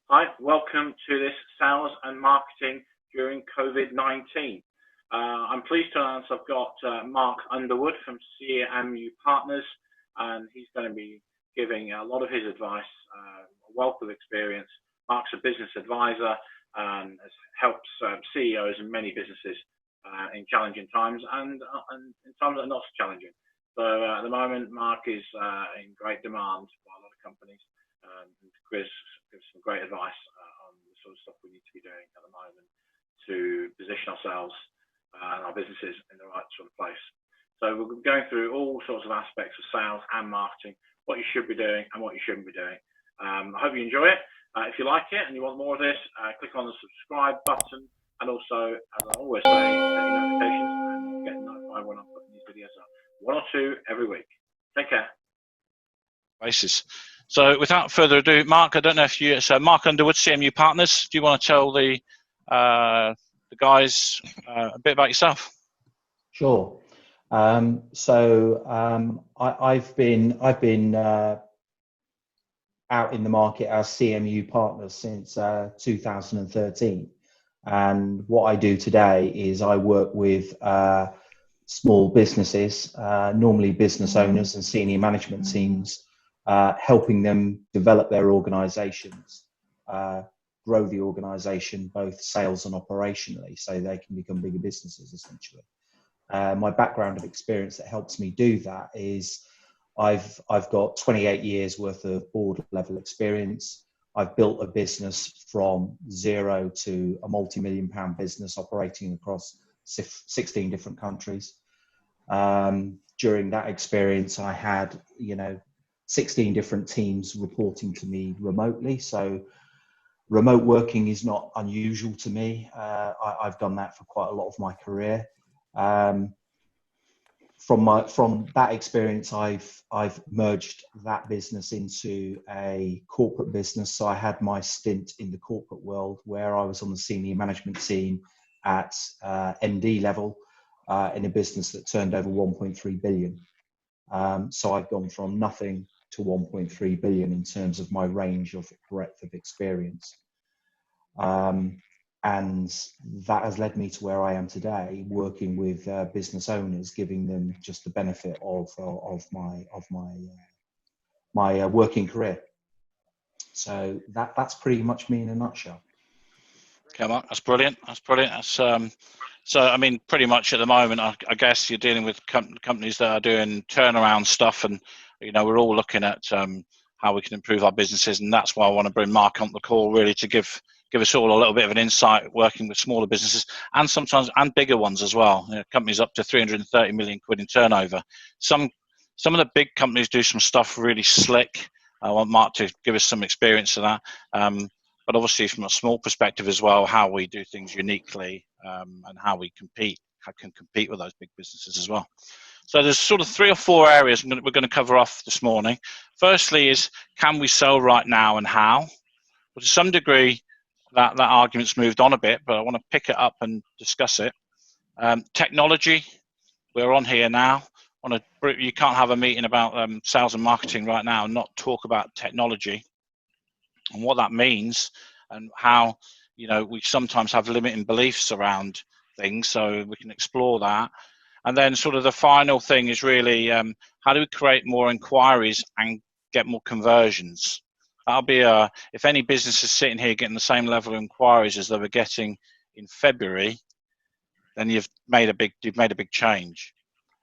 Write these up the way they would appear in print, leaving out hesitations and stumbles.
Hi, welcome to this sales and marketing during COVID-19. I'm pleased to announce I've got Mark Underwood from CMU Partners, and he's going to be giving a lot of his advice, a wealth of experience. Mark's a business advisor and has helped CEOs in many businesses in challenging times and in times that are not so challenging. So at the moment, Mark is in great demand by a lot of companies. Chris gives some great advice on the sort of stuff we need to be doing at the moment to position ourselves and our businesses in the right sort of place. So we're going through all sorts of aspects of sales and marketing, what you should be doing and what you shouldn't be doing. I hope you enjoy it. If you like it and you want more of this, click on the subscribe button, and also, as I always say, set your notifications and get notified when I'm putting these videos up. 1 or 2 every week. Take care. Basis. So without further ado, Mark, I don't know if you, so Mark Underwood, CMU Partners, do you want to tell the guys a bit about yourself? Sure. I've been out in the market as CMU Partners since 2013, and what I do today is I work with small businesses, normally business owners and senior management teams, helping them develop their organizations, grow the organization, both sales and operationally, so they can become bigger businesses, essentially. My background of experience that helps me do that is I've got 28 years worth of board level experience. I've built a business from zero to a multi-million-pound business operating across 16 different countries. During that experience, I had, 16 different teams reporting to me remotely. So remote working is not unusual to me. I've done that for quite a lot of my career. From that experience, I've merged that business into a corporate business. So I had my stint in the corporate world where I was on the senior management team at MD level in a business that turned over 1.3 billion. So I've gone from nothing to 1.3 billion in terms of my range of breadth of experience. And that has led me to where I am today, working with business owners, giving them just the benefit of my working career. So that's pretty much me in a nutshell. Okay, Mark, that's brilliant. That's brilliant. That's so I mean, pretty much at the moment, I guess you're dealing with companies that are doing turnaround stuff, and we're all looking at how we can improve our businesses, and that's why I want to bring Mark on the call, really, to give us all a little bit of an insight working with smaller businesses and sometimes and bigger ones as well. Companies up to 330 million quid in turnover. Some of the big companies do some stuff really slick. I want Mark to give us some experience of that. But obviously from a small perspective as well, how we do things uniquely and how we can compete with those big businesses as well. So there's sort of 3 or 4 areas we're going to cover off this morning. Firstly is, can we sell right now and how? Well, to some degree, that argument's moved on a bit, but I want to pick it up and discuss it. Technology, we're on here now. You can't have a meeting about sales and marketing right now and not talk about technology and what that means, and how we sometimes have limiting beliefs around things, so we can explore that. And then sort of the final thing is really how do we create more inquiries and get more conversions? That'll be if any business is sitting here getting the same level of inquiries as they were getting in February, then you've made a big change.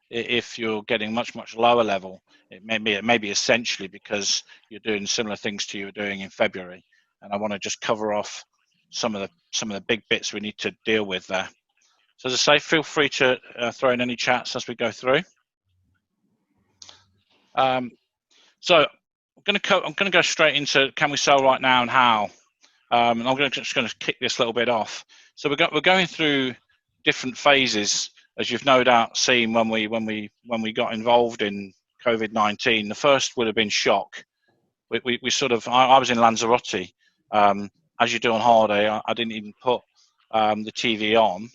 If you're getting much lower level, it may be essentially because you're doing similar things to you were doing in February. And I want to just cover off some of the big bits we need to deal with there. So as I say, feel free to throw in any chats as we go through. So I'm going to go straight into, can we sell right now and how? And I'm just going to kick this a little bit off. So we're going through different phases, as you've no doubt seen when we got involved in COVID-19. The first would have been shock. We sort of, I was in Lanzarote. As you do on holiday, I didn't even put the TV on.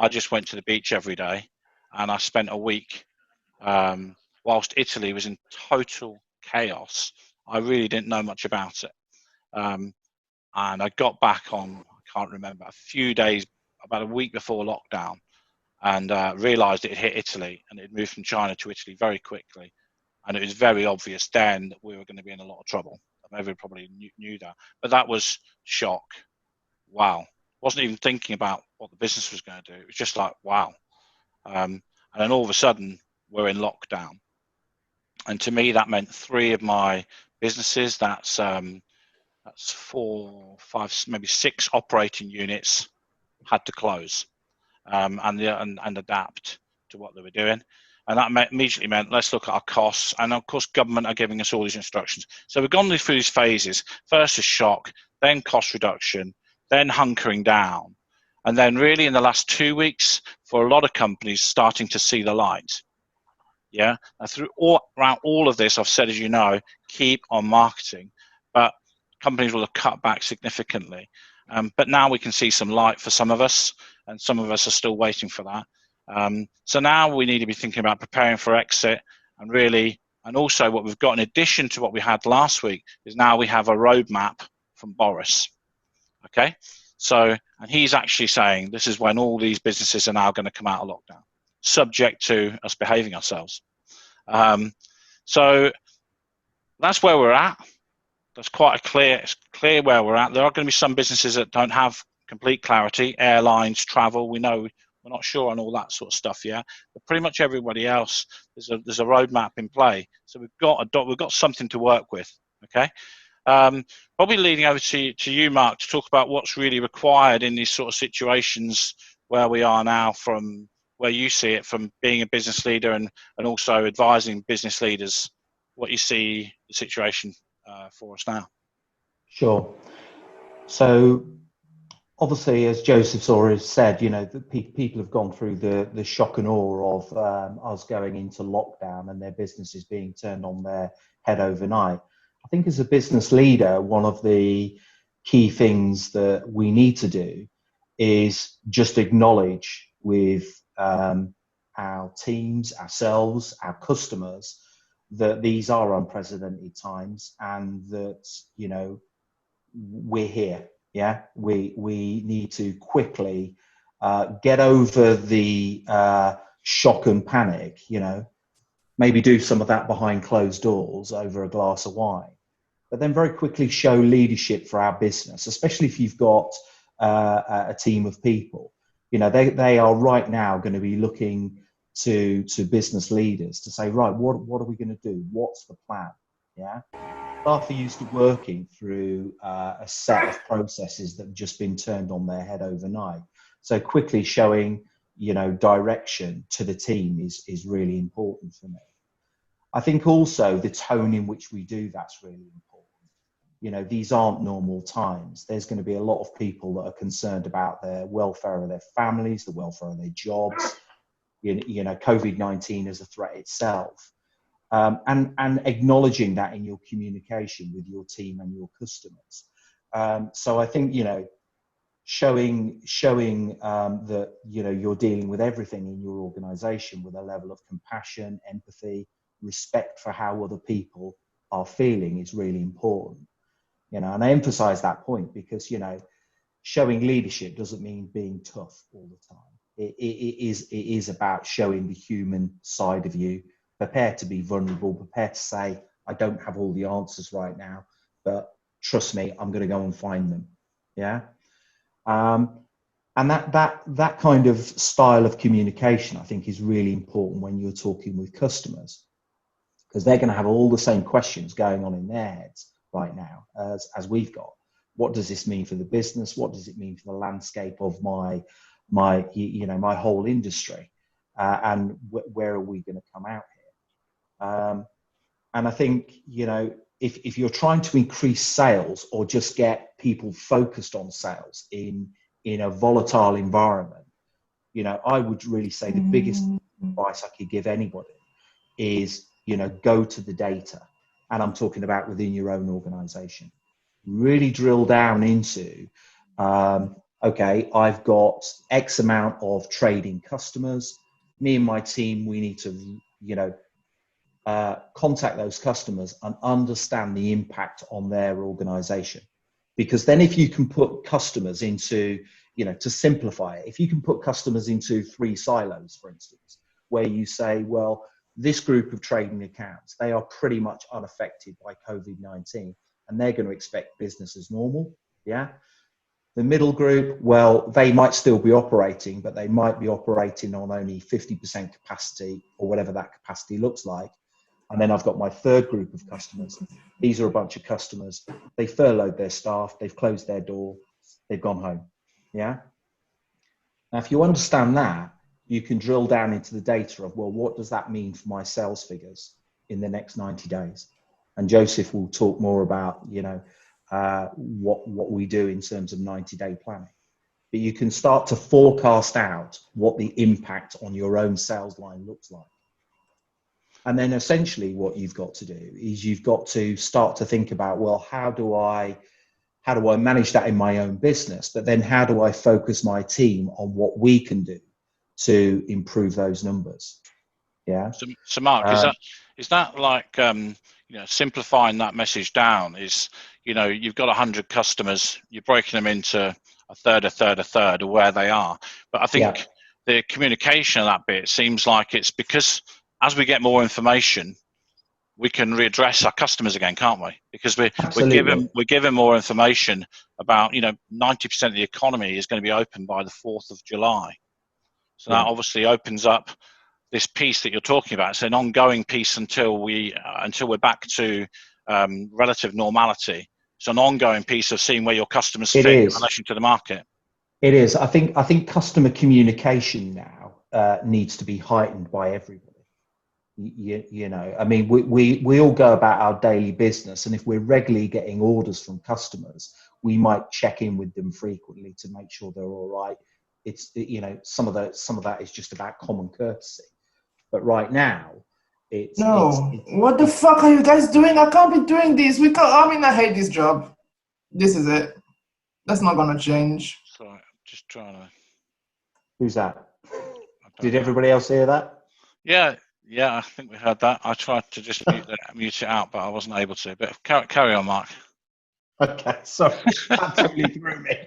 I just went to the beach every day, and I spent a week whilst Italy was in total chaos. I really didn't know much about it. and I got back on, I can't remember, a few days, about a week before lockdown, and realised it hit Italy, and it moved from China to Italy very quickly. And it was very obvious then that we were going to be in a lot of trouble. Everyone probably knew that. But that was shock. Wow. Wasn't even thinking about what the business was going to do. It was just like, wow. And then all of a sudden, we're in lockdown. And to me, that meant 3 of my businesses, that's 4, 5, maybe 6 operating units had to close and adapt to what they were doing. And that immediately meant, let's look at our costs. And of course, government are giving us all these instructions. So we've gone through these phases. First is shock, then cost reduction, then hunkering down. And then really in the last 2 weeks, for a lot of companies, starting to see the light. Yeah. And around all of this, I've said, as you know, keep on marketing. But companies will have cut back significantly. But now we can see some light for some of us, and some of us are still waiting for that. So now we need to be thinking about preparing for exit, and also what we've got in addition to what we had last week is now we have a roadmap from Boris. Okay, so, and he's actually saying this is when all these businesses are now going to come out of lockdown, subject to us behaving ourselves. So that's where we're at. That's quite it's clear where we're at. There are going to be some businesses that don't have complete clarity, airlines, travel. We know we're not sure on all that sort of stuff yet, but pretty much everybody else, there's a roadmap in play. So we've got something to work with. Okay, probably leading over to you, Mark, to talk about what's really required in these sort of situations where we are now, from where you see it, from being a business leader and also advising business leaders, what you see the situation for us now. Sure. So obviously, as Joseph's already said, you know, the people have gone through the shock and awe of us going into lockdown and their businesses being turned on their head overnight. I think as a business leader, one of the key things that we need to do is just acknowledge with our teams, ourselves, our customers, that these are unprecedented times, and that, you know, we're here. Yeah, we need to quickly get over the shock and panic, you know, maybe do some of that behind closed doors over a glass of wine, but then very quickly show leadership for our business, especially if you've got a team of people. You know, they are right now going to be looking to business leaders to say, right, what are we going to do? What's the plan? Yeah. Staff are used to working through a set of processes that have just been turned on their head overnight. So quickly showing, you know, direction to the team is really important for me. I think also the tone in which we do that's really important. You know, these aren't normal times. There's going to be a lot of people that are concerned about their welfare of their families, the welfare of their jobs. You know, COVID-19 is a threat itself. And acknowledging that in your communication with your team and your customers. So I think, you know, showing that, you know, you're dealing with everything in your organization with a level of compassion, empathy, respect for how other people are feeling is really important. You know, and I emphasize that point because, you know, showing leadership doesn't mean being tough all the time. It is about showing the human side of you, prepared to be vulnerable, prepared to say, I don't have all the answers right now, but trust me, I'm going to go and find them. Yeah. And that kind of style of communication, I think, is really important when you're talking with customers, because they're going to have all the same questions going on in their heads right now as we've got. What does this mean for the business? What does it mean for the landscape of my whole industry? And where are we going to come out here? And I think, you know, if you're trying to increase sales or just get people focused on sales in a volatile environment, you know, I would really say the biggest advice I could give anybody is, you know, go to the data. And I'm talking about within your own organization. Really drill down into, okay, I've got X amount of trading customers. Me and my team, we need to, you know, contact those customers and understand the impact on their organization. Because then if you can put customers into, to simplify it, if you can put customers into 3 silos, for instance, where you say, well, this group of trading accounts, they are pretty much unaffected by COVID-19 and they're going to expect business as normal. Yeah. The middle group, well, they might still be operating, but they might be operating on only 50% capacity or whatever that capacity looks like. And then I've got my third group of customers. These are a bunch of customers. They furloughed their staff. They've closed their door. They've gone home. Yeah. Now, if you understand that, you can drill down into the data of, well, what does that mean for my sales figures in the next 90 days? And Joseph will talk more about, what we do in terms of 90-day planning. But you can start to forecast out what the impact on your own sales line looks like. And then essentially what you've got to do is you've got to start to think about, well, how do I manage that in my own business? But then how do I focus my team on what we can do to improve those numbers? Yeah. So Mark, is that like simplifying that message down? Is you've got 100 customers, you're breaking them into a third of where they are. But I think the communication of that bit seems like it's because as we get more information, we can readdress our customers again, can't we? Because we're given more information about 90% of the economy is going to be open by the 4th of July. So that obviously opens up this piece that you're talking about. It's an ongoing piece until we're back to relative normality. It's an ongoing piece of seeing where your customers fit in relation to the market. It is. I think customer communication now needs to be heightened by everybody. I mean, we all go about our daily business, and if we're regularly getting orders from customers, we might check in with them frequently to make sure they're all right. It's some of that is just about common courtesy. But right now, what the fuck are you guys doing? I can't be doing this. I hate this job. This is it. That's not gonna change. Sorry, I'm just trying to. Who's that? Did everybody else hear that? Yeah, I think we heard that. I tried to just mute it out, but I wasn't able to. But carry on, Mark. Okay, sorry, that totally threw me.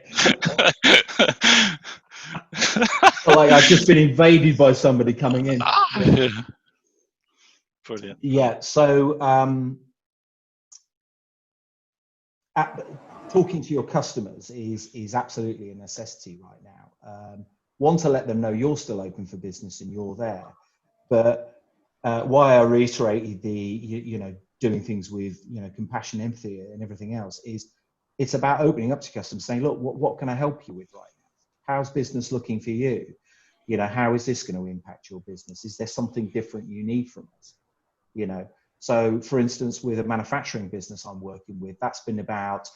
I've just been invaded by somebody coming in. Brilliant. Yeah, so talking to your customers is absolutely a necessity right now. One, to let them know you're still open for business and you're there. But why I reiterated the doing things with compassion, empathy, and everything else is it's about opening up to customers, saying, look, what can I help you with right now? How's business looking for you? How is this going to impact your business? Is there something different you need from us? So for instance, with a manufacturing business I'm working with, that's been about,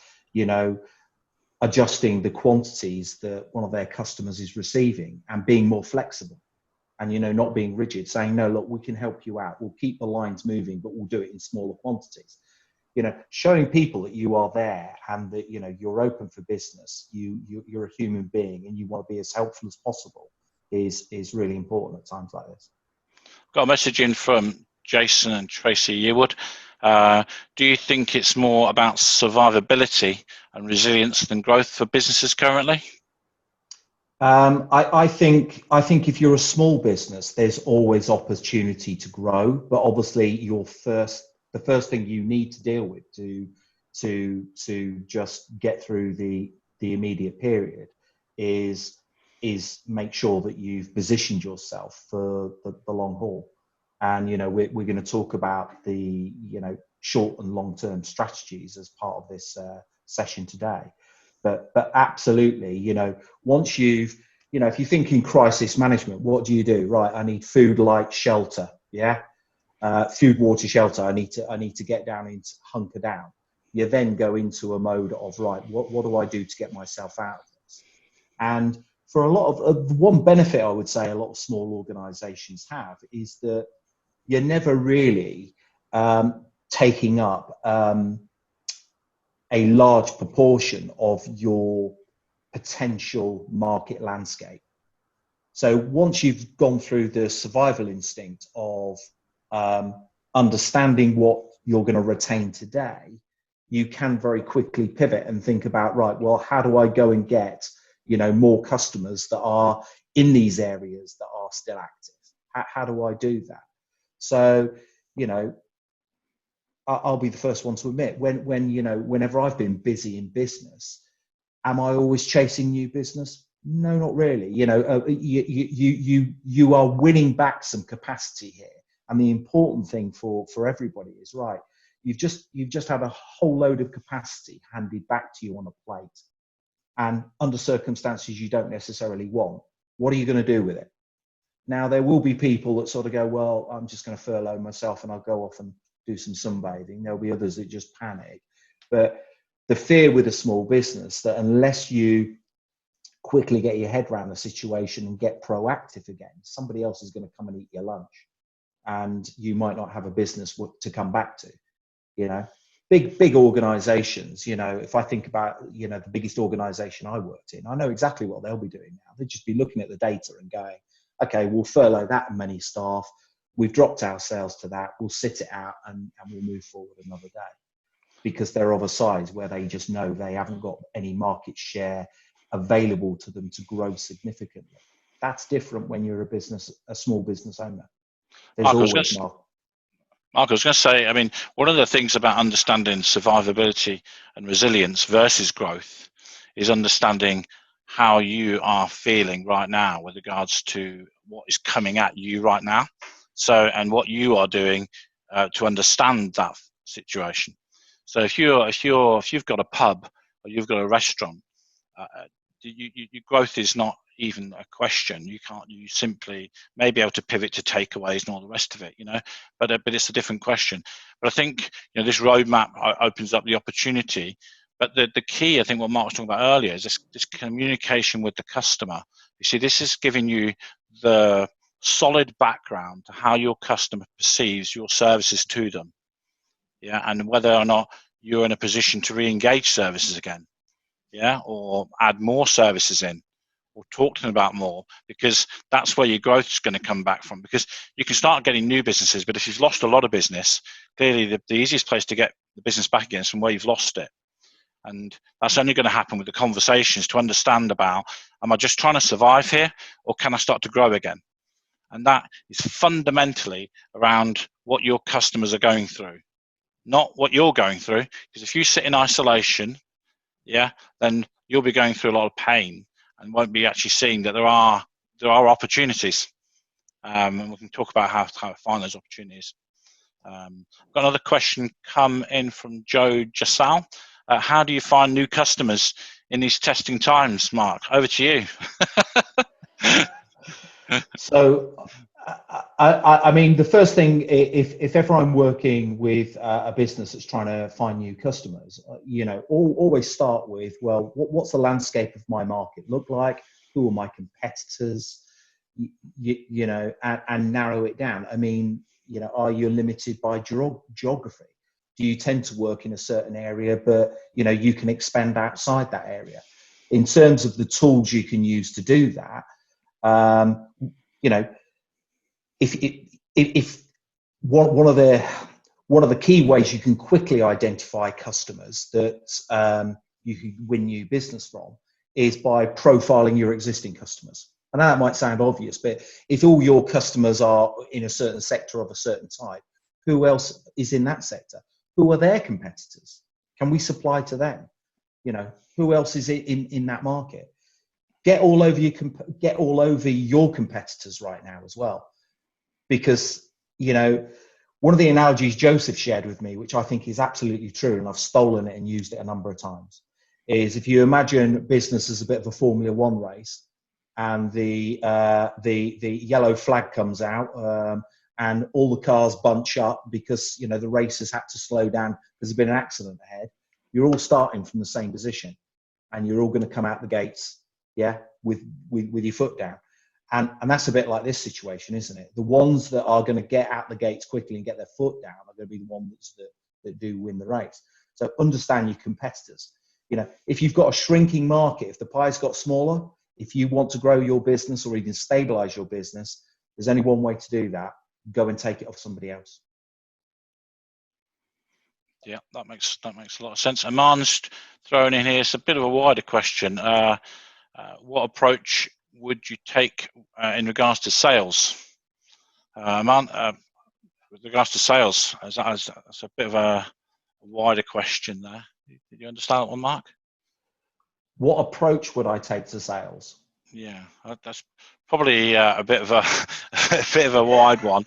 adjusting the quantities that one of their customers is receiving and being more flexible and, not being rigid, saying, no, look, we can help you out. We'll keep the lines moving, but we'll do it in smaller quantities. Showing people that you are there and that, you're open for business, you're a human being and you want to be as helpful as possible is really important at times like this. Got a message in from Jason and Tracy Yearwood. Do you think it's more about survivability and resilience than growth for businesses currently? I think if you're a small business, there's always opportunity to grow, but obviously the first thing you need to deal with to just get through the immediate period is make sure that you've positioned yourself for the long haul. And we're going to talk about the short and long term strategies as part of this session today. But absolutely, once you've if you think in crisis management, what do you do? Right, I need food, light, shelter. Yeah, food, water, shelter. I need to get down and hunker down. You then go into a mode of right, what do I do to get myself out of this? And for a lot of one benefit, I would say a lot of small organisations have is that you're never really taking up a large proportion of your potential market landscape. So once you've gone through the survival instinct of understanding what you're going to retain today you can very quickly pivot and think about, right, well, how do I go and get, more customers that are in these areas that are still active? How do I do that? So, I'll be the first one to admit, whenever I've been busy in business, am I always chasing new business? No, not really. You are winning back some capacity here. And the important thing for everybody is, right, you've just had a whole load of capacity handed back to you on a plate. And under circumstances you don't necessarily want. What are you going to do with it? Now, there will be people that sort of go, well, I'm just going to furlough myself and I'll go off and do some sunbathing. There'll be others that just panic. But the fear with a small business that unless you quickly get your head around the situation and get proactive again, somebody else is going to come and eat your lunch and you might not have a business to come back to. Big organizations, if I think about, the biggest organization I worked in, I know exactly what they'll be doing now. They'll just be looking at the data and going, okay, we'll furlough that many staff. We've dropped our sales to that. We'll sit it out and we'll move forward another day, because they're of a size where they just know they haven't got any market share available to them to grow significantly. That's different when you're a small business owner. There's always market. Mark, I was going to say, I mean, one of the things about understanding survivability and resilience versus growth is understanding how you are feeling right now with regards to what is coming at you right now. So, and what you are doing to understand that situation. So, if you've got a pub or you've got a restaurant, your growth is not even a question. You simply may be able to pivot to takeaways and all the rest of it, but it's a different question. But I think this roadmap opens up the opportunity. But the key, I think, what Mark was talking about earlier is this communication with the customer. You see, this is giving you the solid background to how your customer perceives your services to them, and whether or not you're in a position to re-engage services again, or add more services in, or talk to them about more, because that's where your growth is going to come back from. Because you can start getting new businesses, but if you've lost a lot of business, clearly the easiest place to get the business back again is from where you've lost it. And that's only going to happen with the conversations to understand about, am I just trying to survive here, or can I start to grow again? And that is fundamentally around what your customers are going through, not what you're going through. Because if you sit in isolation, then you'll be going through a lot of pain and won't be actually seeing that there are opportunities. And we can talk about how to find those opportunities. I've got another question come in from Joe Jasal. How do you find new customers in these testing times, Mark? Over to you. So, I mean, the first thing, if ever I'm working with a business that's trying to find new customers, always start with, well, what's the landscape of my market look like? Who are my competitors? And narrow it down. I mean, are you limited by geography? Do you tend to work in a certain area, but you can expand outside that area? In terms of the tools you can use to do that, if one of the key ways you can quickly identify customers that you can win new business from is by profiling your existing customers. And that might sound obvious, but if all your customers are in a certain sector of a certain type, who else is in that sector? Who are their competitors? Can we supply to them? Who else is in that market? Get all over your competitors right now as well, because one of the analogies Joseph shared with me, which I think is absolutely true, and I've stolen it and used it a number of times, is if you imagine business as a bit of a Formula One race, and the yellow flag comes out, and all the cars bunch up because the race has had to slow down because there's been an accident ahead. You're all starting from the same position, and you're all going to come out the gates, with your foot down. And that's a bit like this situation, isn't it? The ones that are going to get out the gates quickly and get their foot down are going to be the ones that do win the race. So understand your competitors. If you've got a shrinking market, if the pie's got smaller, if you want to grow your business or even stabilize your business, there's only one way to do that. Go and take it off somebody else. Yeah, that makes a lot of sense. Aman's thrown in here. It's a bit of a wider question. What approach would you take in regards to sales? Aman, with regards to sales, that's a bit of a wider question there. Did you understand that one, Mark? What approach would I take to sales? Yeah, that's probably a bit of a wide one.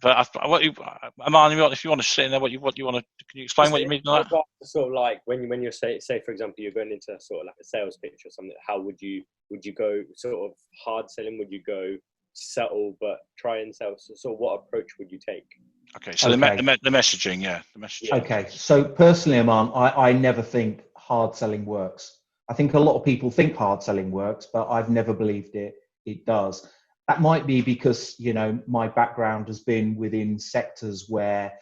but Aman, if you want to sit in there, what you want to, can you explain what you mean by that? Sort of like when you're say for example you're going into sort of like a sales pitch or something. How would you go sort of hard selling? Would you go settle but try and sell? So what approach would you take? Okay, so okay. The messaging, yeah, the messaging. Okay, so personally, Aman, I never think hard selling works. I think a lot of people think hard selling works, but I've never believed it does. That might be because, you know, my background has been within sectors where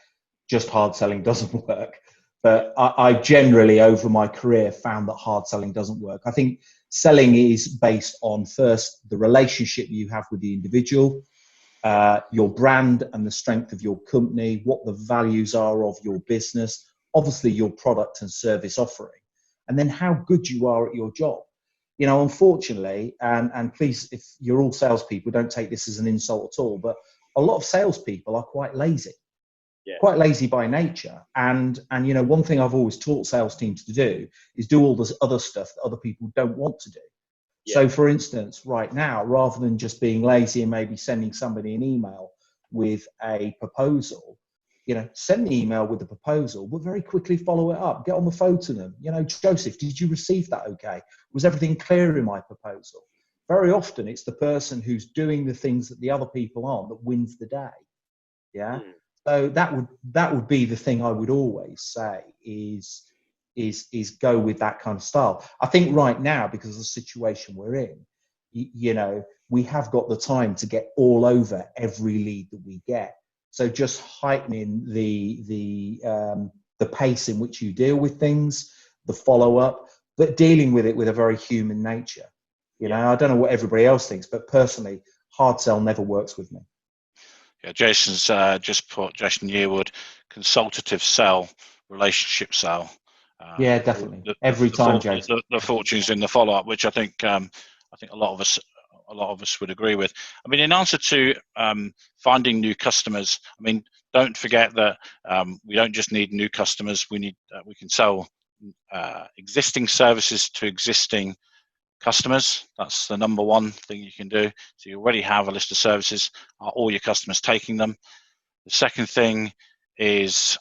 just hard selling doesn't work. But I generally, over my career, found that hard selling doesn't work. I think selling is based on, first, the relationship you have with the individual, your brand and the strength of your company, what the values are of your business, obviously your product and service offering, and then how good you are at your job. You know, unfortunately, and please, if you're all salespeople, don't take this as an insult at all, but a lot of salespeople are quite lazy. Yeah. Quite lazy by nature. And you know, one thing I've always taught sales teams to do is do all this other stuff that other people don't want to do. Yeah. So for instance, right now, rather than just being lazy and maybe sending somebody an email with a proposal, you know, send the email with the proposal, but very quickly follow it up. Get on the phone to them. You know, Joseph, did you receive that okay? Was everything clear in my proposal? Very often it's the person who's doing the things that the other people aren't that wins the day. Yeah. So that would be the thing I would always say is go with that kind of style. I think right now, because of the situation we're in, you know, we have got the time to get all over every lead that we get. So just heightening the pace in which you deal with things, the follow up, but dealing with it with a very human nature. You know, I don't know what everybody else thinks, but personally, hard sell never works with me. Yeah, Jason's just put Jason Yearwood, consultative sell, relationship sell. Yeah, definitely. Every time, Jason. The fortunes in the follow up, which I think a lot of us would agree with. I mean, in answer to finding new customers, I mean, don't forget that we don't just need new customers. We can sell existing services to existing customers. That's the number one thing you can do. So you already have a list of services. Are all your customers taking them? The second thing is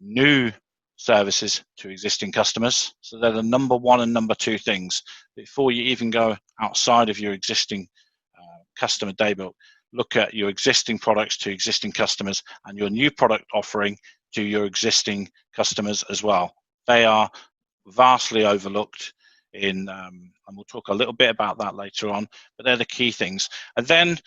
new services to existing customers. So they're the number one and number two things. Before you even go outside of your existing customer daybook, look at your existing products to existing customers and your new product offering to your existing customers as well. They are vastly overlooked and we'll talk a little bit about that later on, but they're the key things. And then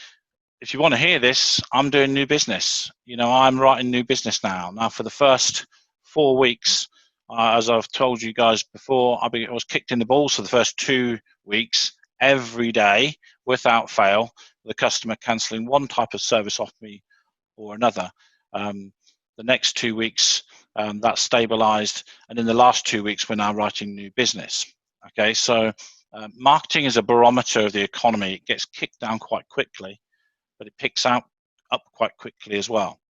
if you want to hear this, I'm doing new business. You know, I'm writing new business now for the first 4 weeks, as I've told you guys before, I was kicked in the balls for the first 2 weeks every day without fail, the customer cancelling one type of service off me or another. The next 2 weeks that stabilized, and in the last 2 weeks we're now writing new business. Okay, so marketing is a barometer of the economy. It gets kicked down quite quickly, but it picks up quite quickly as well.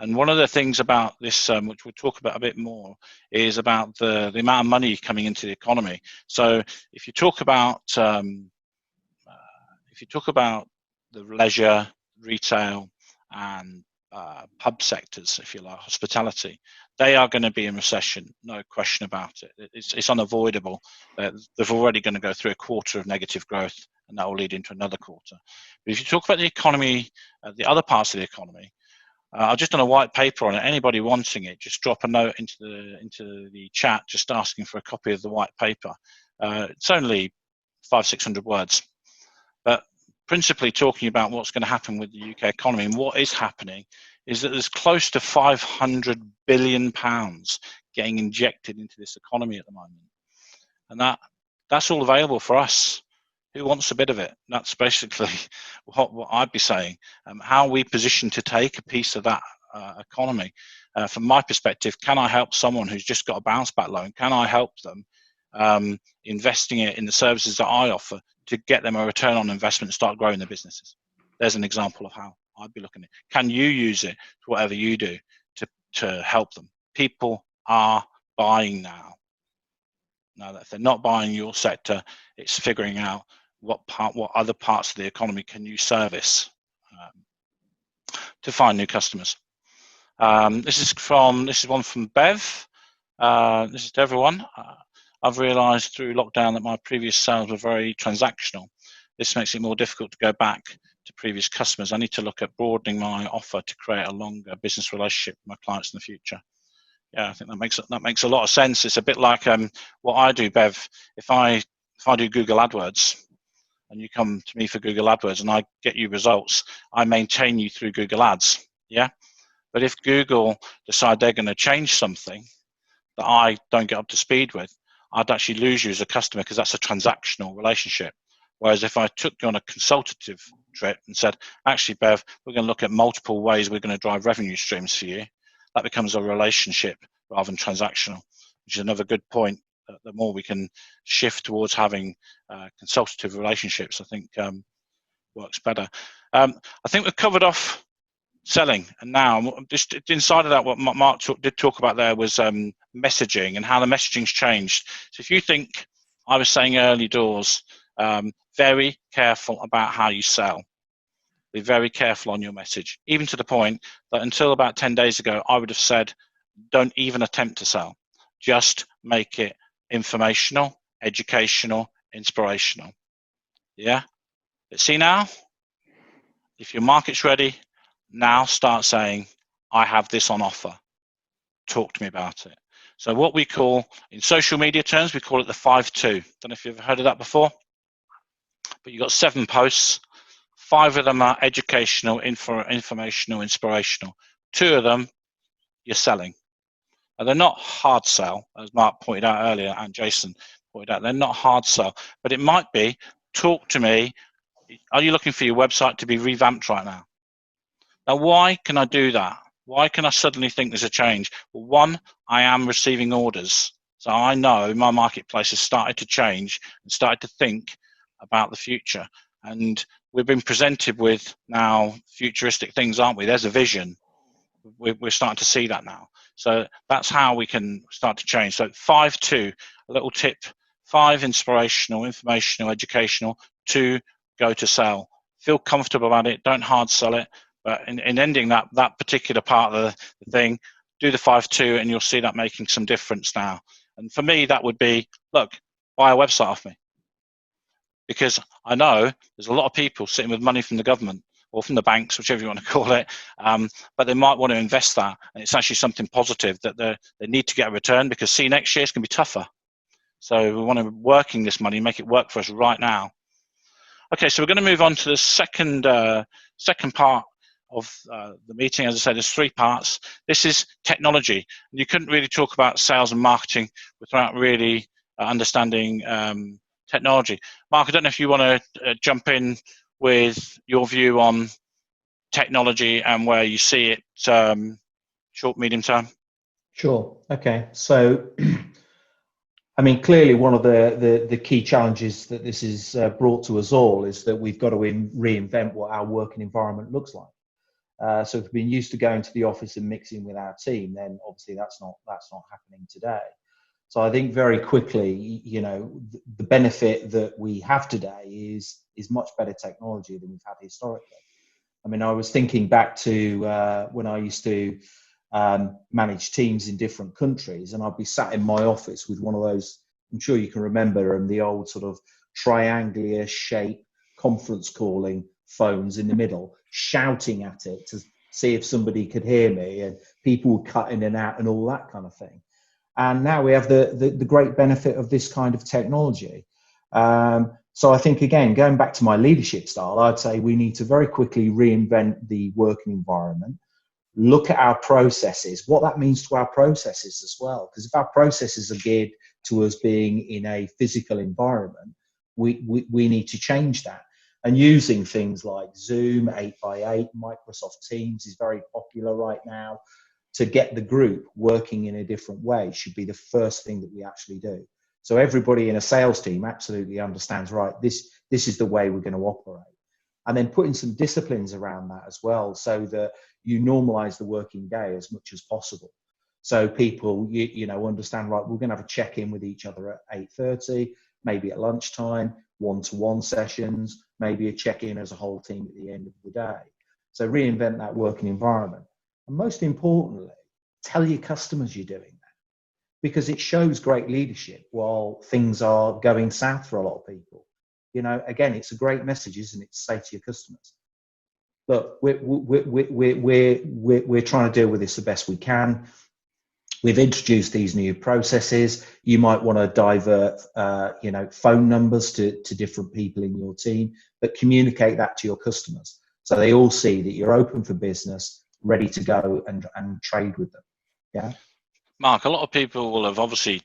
And one of the things about this, which we'll talk about a bit more, is about the amount of money coming into the economy. So if you talk about the leisure, retail, and pub sectors, if you like, hospitality, they are going to be in recession, no question about it. It's unavoidable. They're already going to go through a quarter of negative growth, and that will lead into another quarter. But if you talk about the economy, the other parts of the economy, I've just done a white paper on it. Anybody wanting it, just drop a note into the chat, just asking for a copy of the white paper. It's only 500-600 words, but principally talking about what's going to happen with the UK economy. And what is happening is that there's close to £500 billion getting injected into this economy at the moment, and that's all available for us. Who wants a bit of it? That's basically what I'd be saying. How are we positioned to take a piece of that economy. From my perspective, can I help someone who's just got a bounce back loan? Can I help them investing it in the services that I offer to get them a return on investment and start growing their businesses? There's an example of how I'd be looking at it. Can you use it for whatever you do to help them? People are buying now. Now, if they're not buying your sector, it's figuring out what other parts of the economy can you service to find new customers. This is one from Bev. This is to everyone. I've realised through lockdown that my previous sales were very transactional. This makes it more difficult to go back to previous customers. I need to look at broadening my offer to create a longer business relationship with my clients in the future. Yeah, I think that makes a lot of sense. It's a bit like what I do, Bev. If I do Google AdWords and you come to me for Google AdWords and I get you results, I maintain you through Google Ads. Yeah, but if Google decide they're going to change something that I don't get up to speed with, I'd actually lose you as a customer because that's a transactional relationship. Whereas if I took you on a consultative trip and said, actually, Bev, we're going to look at multiple ways we're going to drive revenue streams for you, that becomes a relationship rather than transactional, which is another good point. The more we can shift towards having consultative relationships, I think works better. I think we've covered off selling, and now just inside of that, what Mark did talk about there was messaging and how the messaging's changed. So if you think, I was saying early doors, very careful about how you sell. Be very careful on your message, even to the point that until about 10 days ago, I would have said, don't even attempt to sell. Just make it informational, educational, inspirational. Yeah? But see now, if your market's ready, now start saying, I have this on offer. Talk to me about it. So what we call, in social media terms, we call it the 5-2. Don't know if you've ever heard of that before, but you've got 7 posts. 5 of them are educational, informational, inspirational. 2 of them, you're selling. And they're not hard sell, as Mark pointed out earlier, and Jason pointed out. They're not hard sell, but it might be, talk to me. Are you looking for your website to be revamped right now? Now, why can I do that? Why can I suddenly think there's a change? Well, one, I am receiving orders. So I know my marketplace has started to change and started to think about the future. And we've been presented with now futuristic things, aren't we? There's a vision. We're starting to see that now. So that's how we can start to change. So 5-2, a little tip: 5 inspirational, informational, educational. 2 go to sell. Feel comfortable about it. Don't hard sell it. But in ending that particular part of the thing, do the 5-2, and you'll see that making some difference now. And for me, that would be, look, buy a website off me. Because I know there's a lot of people sitting with money from the government or from the banks, whichever you want to call it, but they might want to invest that, and it's actually something positive that they need to get a return, because see, next year it's going to be tougher. So we want to working this money, make it work for us right now. Okay, so we're going to move on to the second part of the meeting. As I said, there's 3 parts. This is technology. You couldn't really talk about sales and marketing without really understanding technology. Mark, I don't know if you want to jump in with your view on technology and where you see it short, medium term. Sure. Okay. So, I mean, clearly one of the key challenges that this is brought to us all is that we've got to reinvent what our working environment looks like. So if we've been used to going to the office and mixing with our team, then obviously that's not happening today. So I think very quickly, you know, the benefit that we have today is much better technology than we've had historically. I mean, I was thinking back to when I used to manage teams in different countries, and I'd be sat in my office with one of those, I'm sure you can remember them, the old sort of triangular shape conference calling phones in the middle, shouting at it to see if somebody could hear me, and people would cut in and out and all that kind of thing. And now we have the great benefit of this kind of technology. So I think, again, going back to my leadership style, I'd say we need to very quickly reinvent the working environment, look at our processes, what that means to our processes as well. Because if our processes are geared to us being in a physical environment, we need to change that. and using things like Zoom, 8x8, Microsoft Teams is very popular right now. To get the group working in a different way should be the first thing that we actually do. So everybody in a sales team absolutely understands, right, this is the way we're going to operate. And then putting some disciplines around that as well, so that you normalize the working day as much as possible. So people, you know, understand, right, we're going to have a check-in with each other at 8:30, maybe at lunchtime, one-to-one sessions, maybe a check-in as a whole team at the end of the day. So reinvent that working environment. And most importantly, tell your customers you're doing that, because it shows great leadership while things are going south for a lot of people. You know, again, it's a great message, isn't it, to say to your customers, look, we're trying to deal with this the best we can. We've introduced these new processes. You might want to divert, you know, phone numbers to different people in your team, but communicate that to your customers so they all see that you're open for business, ready to go and trade with them. Yeah. Mark, a lot of people will have obviously,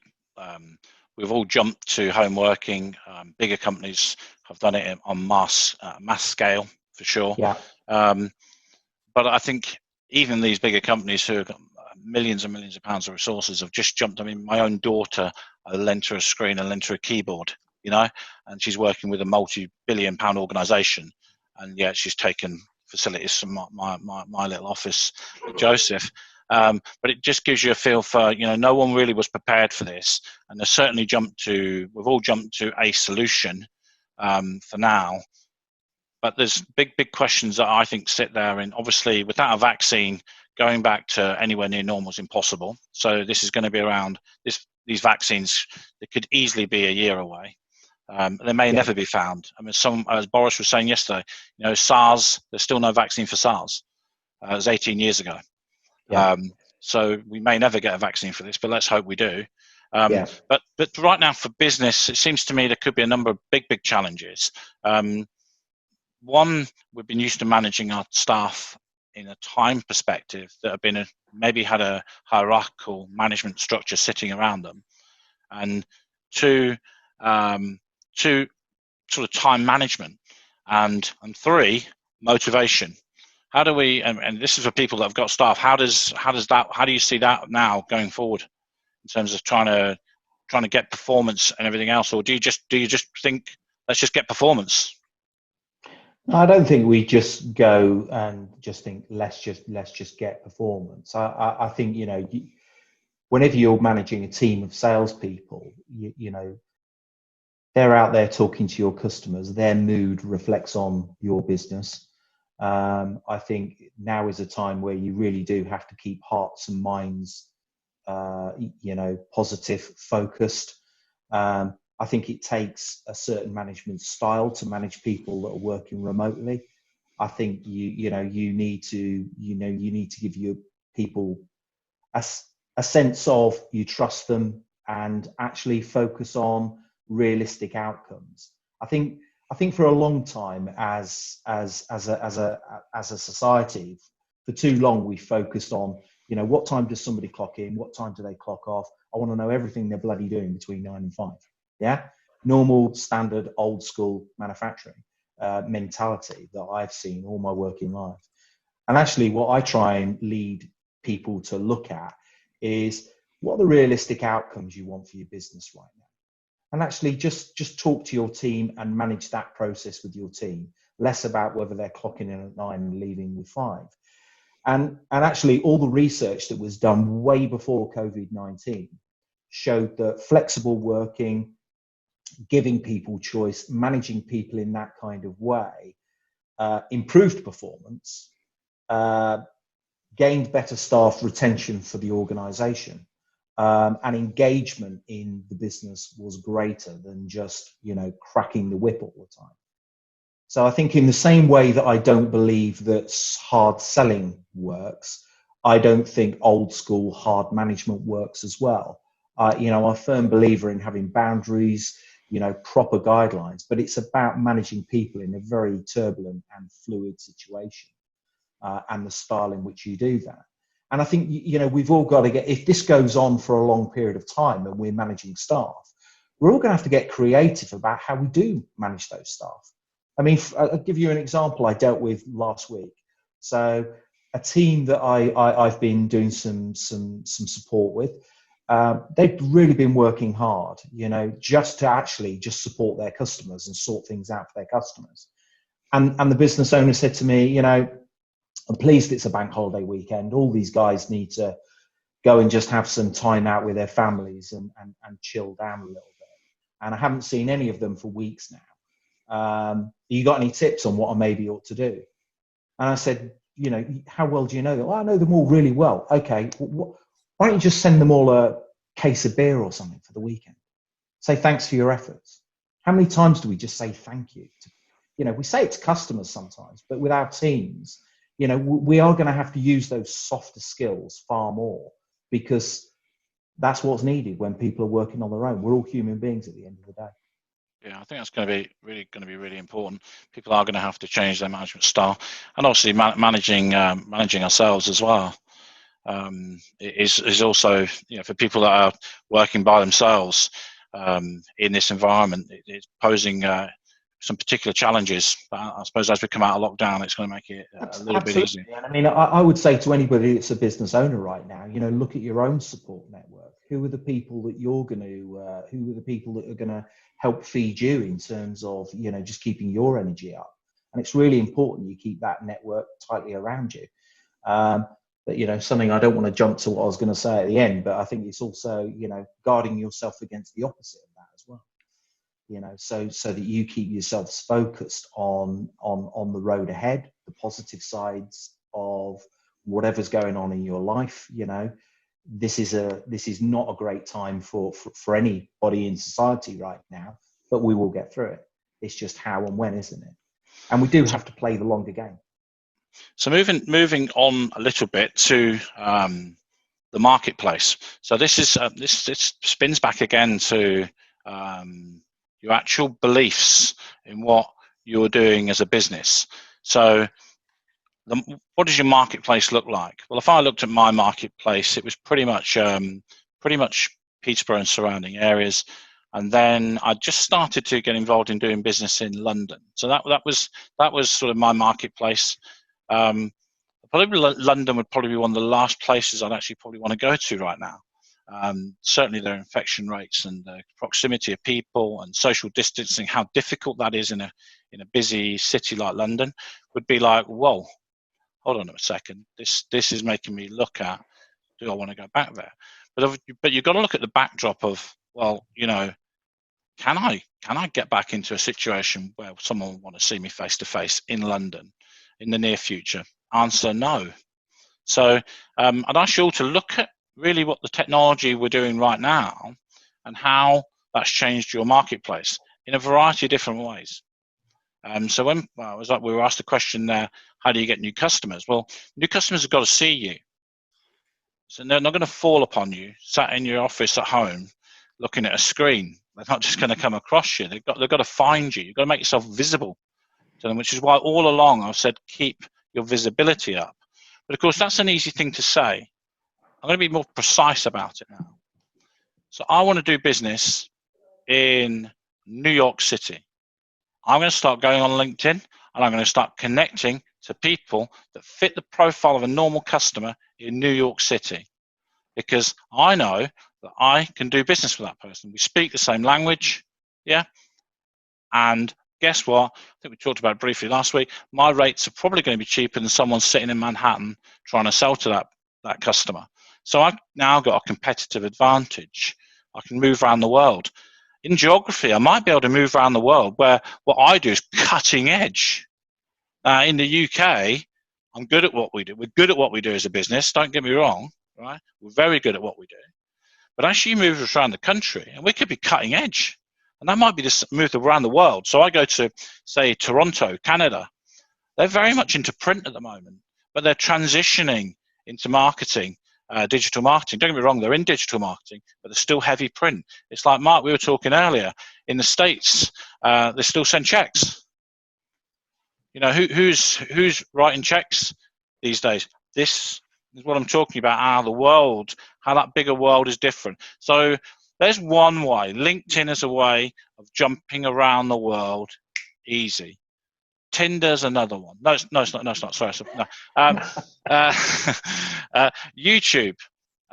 we've all jumped to home working. Bigger companies have done it on mass scale for sure. Yeah. But I think even these bigger companies who have got millions and millions of pounds of resources have just jumped. I mean, my own daughter, I lent her a screen and lent her a keyboard, you know, and she's working with a multi-billion-pound organisation, and yet she's taken facilities from my little office with Joseph. But it just gives you a feel for, you know, no one really was prepared for this, and we've all jumped to a solution for now. But there's big questions that I think sit there, and obviously without a vaccine, going back to anywhere near normal is impossible. So this is going to be around, these vaccines, they could easily be a year away. They may never be found. I mean, as Boris was saying yesterday, you know, SARS, there's still no vaccine for SARS. It was 18 years ago. Yeah. So we may never get a vaccine for this, but let's hope we do. Yeah. But right now for business, it seems to me there could be a number of big challenges. One, we've been used to managing our staff in a time perspective that have been maybe had a hierarchical management structure sitting around them, and two, sort of time management, and three, motivation. How do we, and this is for people that have got staff, how do you see that now going forward in terms of trying to get performance and everything else, or do you just think let's just get performance? I don't think we just go and just think let's just get performance. I think, you know, whenever you're managing a team of salespeople, you know, they're out there talking to your customers. Their mood reflects on your business. I think now is a time where you really do have to keep hearts and minds, you know, positive, focused. I think it takes a certain management style to manage people that are working remotely. I think you need to give your people a sense of you trust them and actually focus on realistic outcomes. I think for a long time as a society, for too long we focused on, you know, what time does somebody clock in, what time do they clock off? I want to know everything they're bloody doing between 9 and 5. Yeah, normal, standard, old school manufacturing mentality that I've seen all my working life. And actually, what I try and lead people to look at is what are the realistic outcomes you want for your business right now, and actually just talk to your team and manage that process with your team. Less about whether they're clocking in at 9 and leaving with 5. And actually, all the research that was done way before COVID-19 showed that flexible working, giving people choice, managing people in that kind of way, improved performance, gained better staff retention for the organization, and engagement in the business was greater than just, you know, cracking the whip all the time. So I think in the same way that I don't believe that hard selling works, I don't think old school hard management works as well. You know, I'm a firm believer in having boundaries, you know, proper guidelines, but it's about managing people in a very turbulent and fluid situation, and the style in which you do that. And I think, you know, we've all got to get, if this goes on for a long period of time and we're managing staff, we're all going to have to get creative about how we do manage those staff. I mean, I'll give you an example I dealt with last week. So a team that I've been doing some support with, they've really been working hard, just to support their customers and sort things out for their customers. And the business owner said to me, I'm pleased it's a bank holiday weekend. All these guys need to go and just have some time out with their families and chill down a little bit. And I haven't seen any of them for weeks now. You got any tips on what I maybe ought to do? And I said, how well do you know them? Well, I know them all really well. Okay, why don't you just send them all a case of beer or something for the weekend? Say thanks for your efforts. How many times do we just say thank you? We say it to customers sometimes, but with our teams, we are going to have to use those softer skills far more, because that's what's needed when people are working on their own. We're all human beings at the end of the day. Yeah, I think that's going to be really important. People are going to have to change their management style, and obviously managing ourselves as well. Is also, for people that are working by themselves in this environment, it's posing some particular challenges. But I suppose as we come out of lockdown, it's going to make it a little bit easier. I mean, I would say to anybody that's a business owner right now, look at your own support network. Who are the people that you're going to? Who are the people that are going to help feed you in terms of just keeping your energy up? And it's really important you keep that network tightly around you. But something I don't want to jump to what I was going to say at the end, but I think it's also guarding yourself against the opposite of that as well. So that you keep yourselves focused on the road ahead, the positive sides of whatever's going on in your life. This is not a great time for anybody in society right now, but we will get through it. It's just how and when, isn't it? And we do have to play the longer game. So moving on a little bit to the marketplace. So this spins back again to your actual beliefs in what you're doing as a business. So what does your marketplace look like? Well, if I looked at my marketplace, it was pretty much Peterborough and surrounding areas. And then I just started to get involved in doing business in London. So that was sort of my marketplace. Probably London would probably be one of the last places I'd actually probably want to go to right now. Certainly their infection rates and the proximity of people and social distancing, how difficult that is in a busy city like London, would be like, whoa, hold on a second. This is making me look at, do I want to go back there? But you've got to look at the backdrop of, well, can I get back into a situation where someone will want to see me face to face in London in the near future? Answer, no. So I'd ask you all to look at really what the technology we're doing right now and how that's changed your marketplace in a variety of different ways. So when we were asked the question there, how do you get new customers? Well, new customers have got to see you. So they're not going to fall upon you sat in your office at home looking at a screen. They're not just going to come across you. They've got to find you. You've got to make yourself visible to them, which is why all along I've said keep your visibility up. But of course, that's an easy thing to say. I'm going to be more precise about it now. So I want to do business in New York City. I'm going to start going on LinkedIn and I'm going to start connecting to people that fit the profile of a normal customer in New York City, because I know that I can do business with that person. We speak the same language, yeah? And guess what? I think we talked about it briefly last week. My rates are probably going to be cheaper than someone sitting in Manhattan trying to sell to that customer. So I've now got a competitive advantage. I can move around the world. In geography, I might be able to move around the world where what I do is cutting edge. In the UK, I'm good at what we do. We're good at what we do as a business. Don't get me wrong, right? We're very good at what we do. But as you move around the country, and we could be cutting edge, and that might be just moved around the world. So I go to, say, Toronto, Canada. They're very much into print at the moment, but they're transitioning into marketing. Digital marketing. Don't get me wrong, they're in digital marketing, but they're still heavy print. It's like, Mark, we were talking earlier, in the States, they still send checks. Who's writing checks these days? This is what I'm talking about, how the world, how that bigger world is different. So there's one way. LinkedIn is a way of jumping around the world easy. Tinder's another one. No, it's not. No, it's not. Sorry. No. YouTube.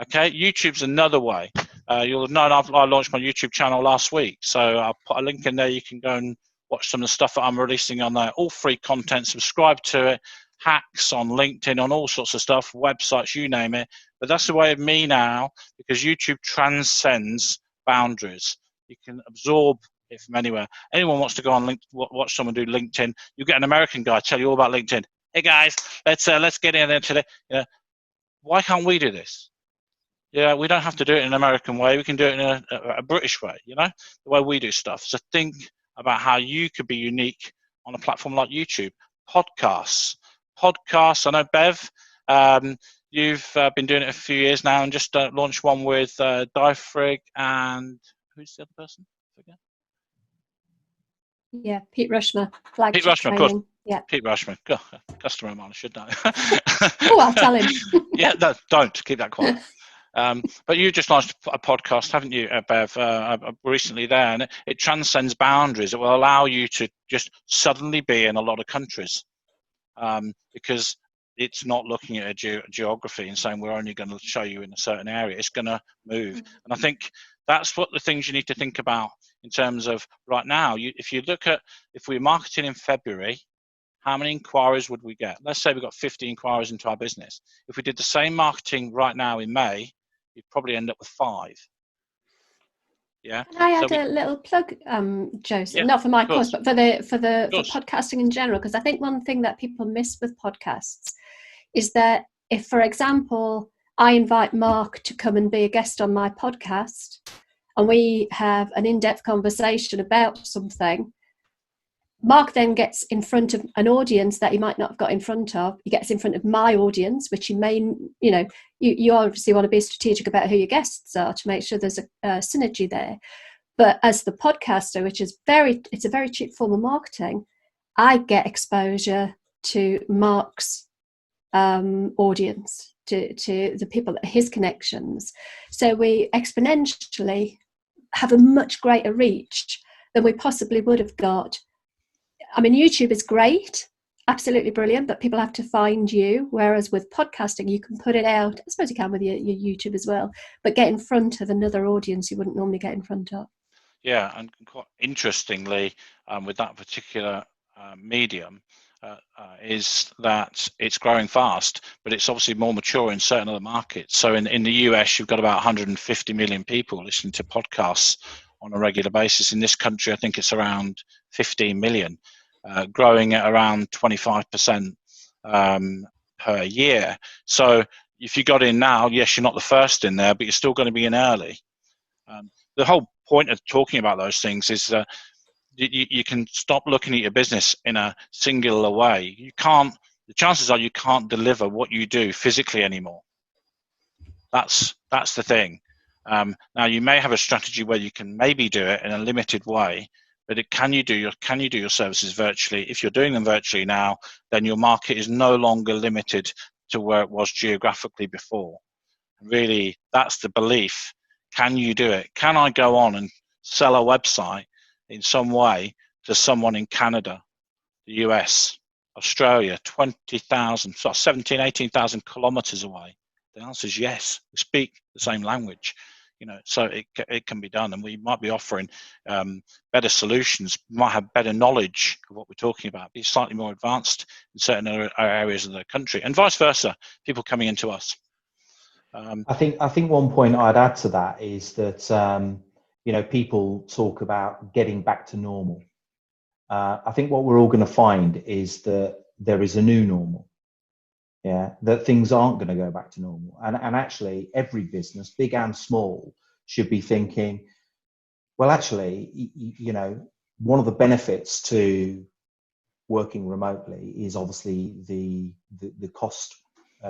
Okay, YouTube's another way. You'll have known I launched my YouTube channel last week, so I'll put a link in there. You can go and watch some of the stuff that I'm releasing on there. All free content. Subscribe to it. Hacks on LinkedIn, on all sorts of stuff, websites, you name it. But that's the way of me now, because YouTube transcends boundaries. You can absorb it from anywhere. Anyone wants to go on watch someone do LinkedIn. You get an American guy tell you all about LinkedIn. Hey guys, let's get in there today. Why can't we do this? Yeah, we don't have to do it in an American way. We can do it in a British way. The way we do stuff. So think about how you could be unique on a platform like YouTube. Podcasts. I know Bev. You've been doing it a few years now, and just launched one with Dyfrig and who's the other person? Again? Yeah, Pete Rushmer. Pete Rushmer, of course. Yeah. Pete Rushmer. God, customer of mine, I should know. Oh, I'll tell him. Yeah, no, don't keep that quiet. But you just launched a podcast, haven't you, Bev, recently there, and it transcends boundaries. It will allow you to just suddenly be in a lot of countries. Because it's not looking at a geography and saying we're only going to show you in a certain area. It's going to move. And I think that's what the things you need to think about in terms of right now. If we're marketing in February, how many inquiries would we get? Let's say we got 50 inquiries into our business. If we did the same marketing right now in May, you'd probably end up with 5. Yeah. Can I add a little plug, Joseph? Yeah, not for my course, but for podcasting in general, because I think one thing that people miss with podcasts is that if, for example, I invite Mark to come and be a guest on my podcast, and we have an in-depth conversation about something, Mark then gets in front of an audience that he might not have got in front of. He gets in front of my audience, which you obviously want to be strategic about who your guests are to make sure there's a synergy there. But as the podcaster, which is it's a very cheap form of marketing, I get exposure to Mark's audience, to the people, his connections. So we exponentially have a much greater reach than we possibly would have got. I mean, YouTube is great, absolutely brilliant, but people have to find you. Whereas with podcasting, you can put it out. I suppose you can with your YouTube as well, but get in front of another audience you wouldn't normally get in front of. Yeah, and quite interestingly, with that particular medium, is that it's growing fast, but it's obviously more mature in certain other markets. So in the US, you've got about 150 million people listening to podcasts on a regular basis. In this country, I think it's around 15 million. Growing at around 25% per year. So if you got in now, yes, you're not the first in there, but you're still going to be in early. The whole point of talking about those things is that you can stop looking at your business in a singular way. The chances are you can't deliver what you do physically anymore. That's the thing. Now you may have a strategy where you can maybe do it in a limited way, but can you do your services virtually? If you're doing them virtually now, then your market is no longer limited to where it was geographically before. Really, that's the belief. Can you do it? Can I go on and sell a website in some way to someone in Canada, the US, Australia, 17,000, 18,000 kilometers away? The answer is yes. We speak the same language. So it can be done, and we might be offering better solutions, might have better knowledge of what we're talking about, be slightly more advanced in certain areas of the country, and vice versa, people coming into us. I think one point I'd add to that is that people talk about getting back to normal. I think what we're all going to find is that there is a new normal. Yeah, that things aren't going to go back to normal. And actually, every business, big and small, should be thinking, well, actually, one of the benefits to working remotely is obviously the cost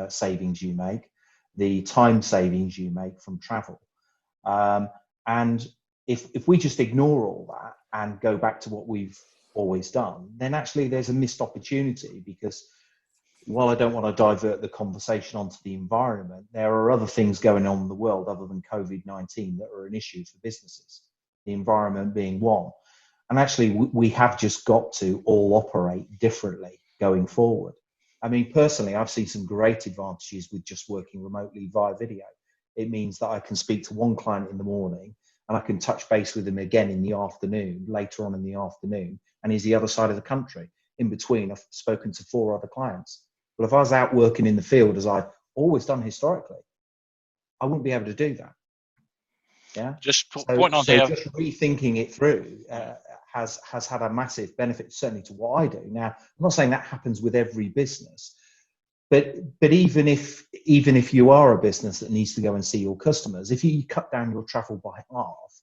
savings you make, the time savings you make from travel. And if we just ignore all that and go back to what we've always done, then actually there's a missed opportunity, because while I don't want to divert the conversation onto the environment, there are other things going on in the world other than COVID-19 that are an issue for businesses, the environment being one. And actually, we have just got to all operate differently going forward. I mean, personally, I've seen some great advantages with just working remotely via video. It means that I can speak to one client in the morning and I can touch base with them again in the afternoon, later on in the afternoon, and he's the other side of the country. In between, I've spoken to 4 other clients. But if I was out working in the field, as I've always done historically, I wouldn't be able to do that. Yeah. Just point on here. Just rethinking it through has had a massive benefit, certainly to what I do. Now, I'm not saying that happens with every business, but even if you are a business that needs to go and see your customers, if you cut down your travel by half,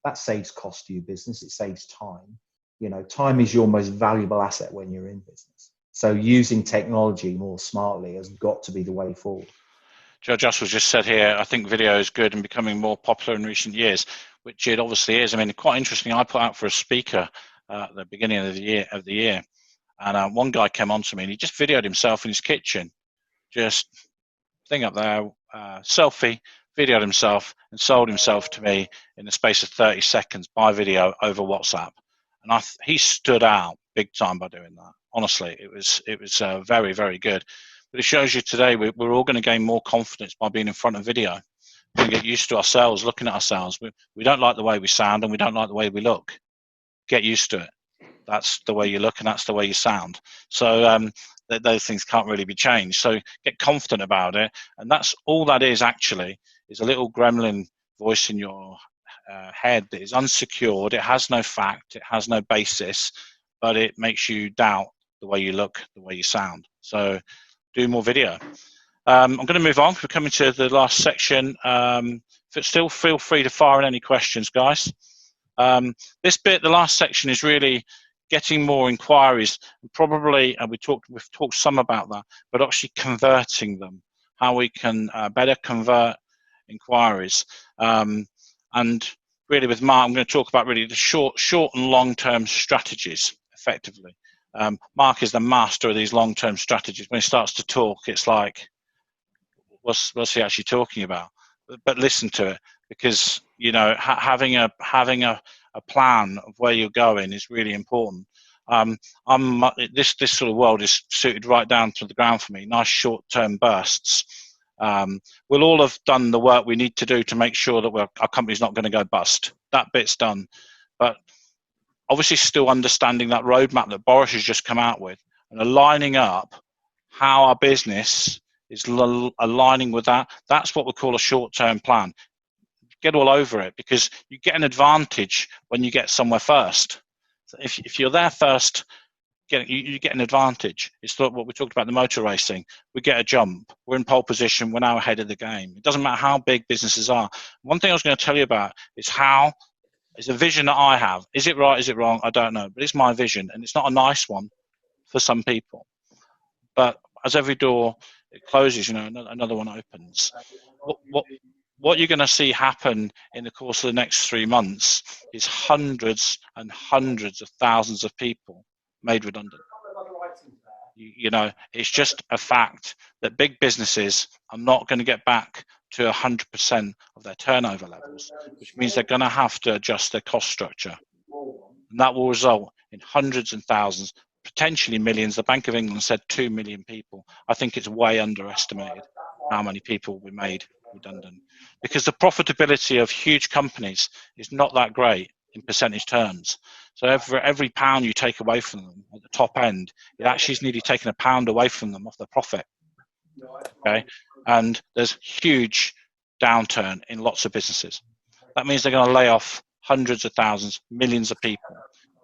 that saves cost to your business. It saves time. You know, time is your most valuable asset when you're in business. So using technology more smartly has got to be the way forward. Joe Just was just said here, I think video is good and becoming more popular in recent years, which it obviously is. I mean, quite interesting. I put out for a speaker at the beginning of the year, and one guy came on to me and he just videoed himself in his kitchen, just thing up there, selfie, videoed himself and sold himself to me in the space of 30 seconds by video over WhatsApp. And he stood out big time by doing that. Honestly, it was very, very good. But it shows you today we're all going to gain more confidence by being in front of video. We're going to get used to ourselves, looking at ourselves. We don't like the way we sound and we don't like the way we look. Get used to it. That's the way you look and that's the way you sound. So those things can't really be changed. So get confident about it. And that's all that is actually, is a little gremlin voice in your head that is unsecured. It has no fact. It has no basis, but it makes you doubt the way you look, the way you sound. So do more video. I'm going to move on. We're coming to the last section. Still feel free to fire in any questions, guys. This bit, the last section, is really getting more inquiries. Probably, we've talked some about that, but actually converting them, how we can better convert inquiries. And really with Mark, I'm going to talk about really the short and long-term strategies effectively. Mark is the master of these long-term strategies. When he starts to talk, it's like, what's he actually talking about? But listen to it, because you know having a plan of where you're going is really important. This sort of world is suited right down to the ground for me. Nice short-term bursts. We'll all have done the work we need to do to make sure that our company's not going to go bust. That bit's done, but obviously still understanding that roadmap that Boris has just come out with and aligning up how our business is aligning with that. That's what we call a short-term plan. Get all over it, because you get an advantage when you get somewhere first. So if you're there first, you get an advantage. It's like what we talked about, the motor racing. We get a jump. We're in pole position. We're now ahead of the game. It doesn't matter how big businesses are. One thing I was going to tell you about is it's a vision that I have. Is it right? Is it wrong? I don't know. But it's my vision, and it's not a nice one for some people. But as every door it closes, you know, another one opens. What you're going to see happen in the course of the next 3 months is hundreds and hundreds of thousands of people made redundant. You know, it's just a fact that big businesses are not going to get back to 100% of their turnover levels, which means they're going to have to adjust their cost structure. And that will result in hundreds and thousands, potentially millions. The Bank of England said 2 million people. I think it's way underestimated how many people will be made redundant, because the profitability of huge companies is not that great in percentage terms. So every pound you take away from them at the top end, it actually is nearly taking a pound away from them off their profit. Okay, and there's huge downturn in lots of businesses. That means they're going to lay off hundreds of thousands, millions of people.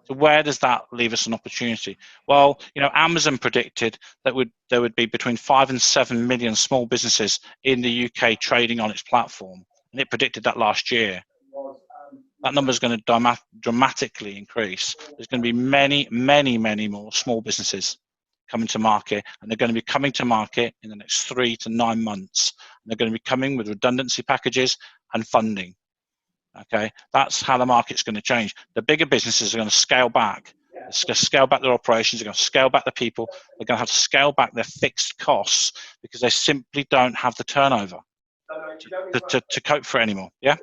So where does that leave us an opportunity? Well, you know, Amazon predicted that there would be between 5 and 7 million small businesses in the UK trading on its platform, and it predicted that last year. That number is going to dramatically increase. There's going to be many, many, many more small businesses coming to market, and they're going to be coming to market in the next 3 to 9 months. And they're going to be coming with redundancy packages and funding. Okay, that's how the market's going to change. The bigger businesses are going to scale back. They're going to scale back their operations. They're going to scale back the people. They're going to have to scale back their fixed costs because they simply don't have the turnover to cope for it anymore. Yeah.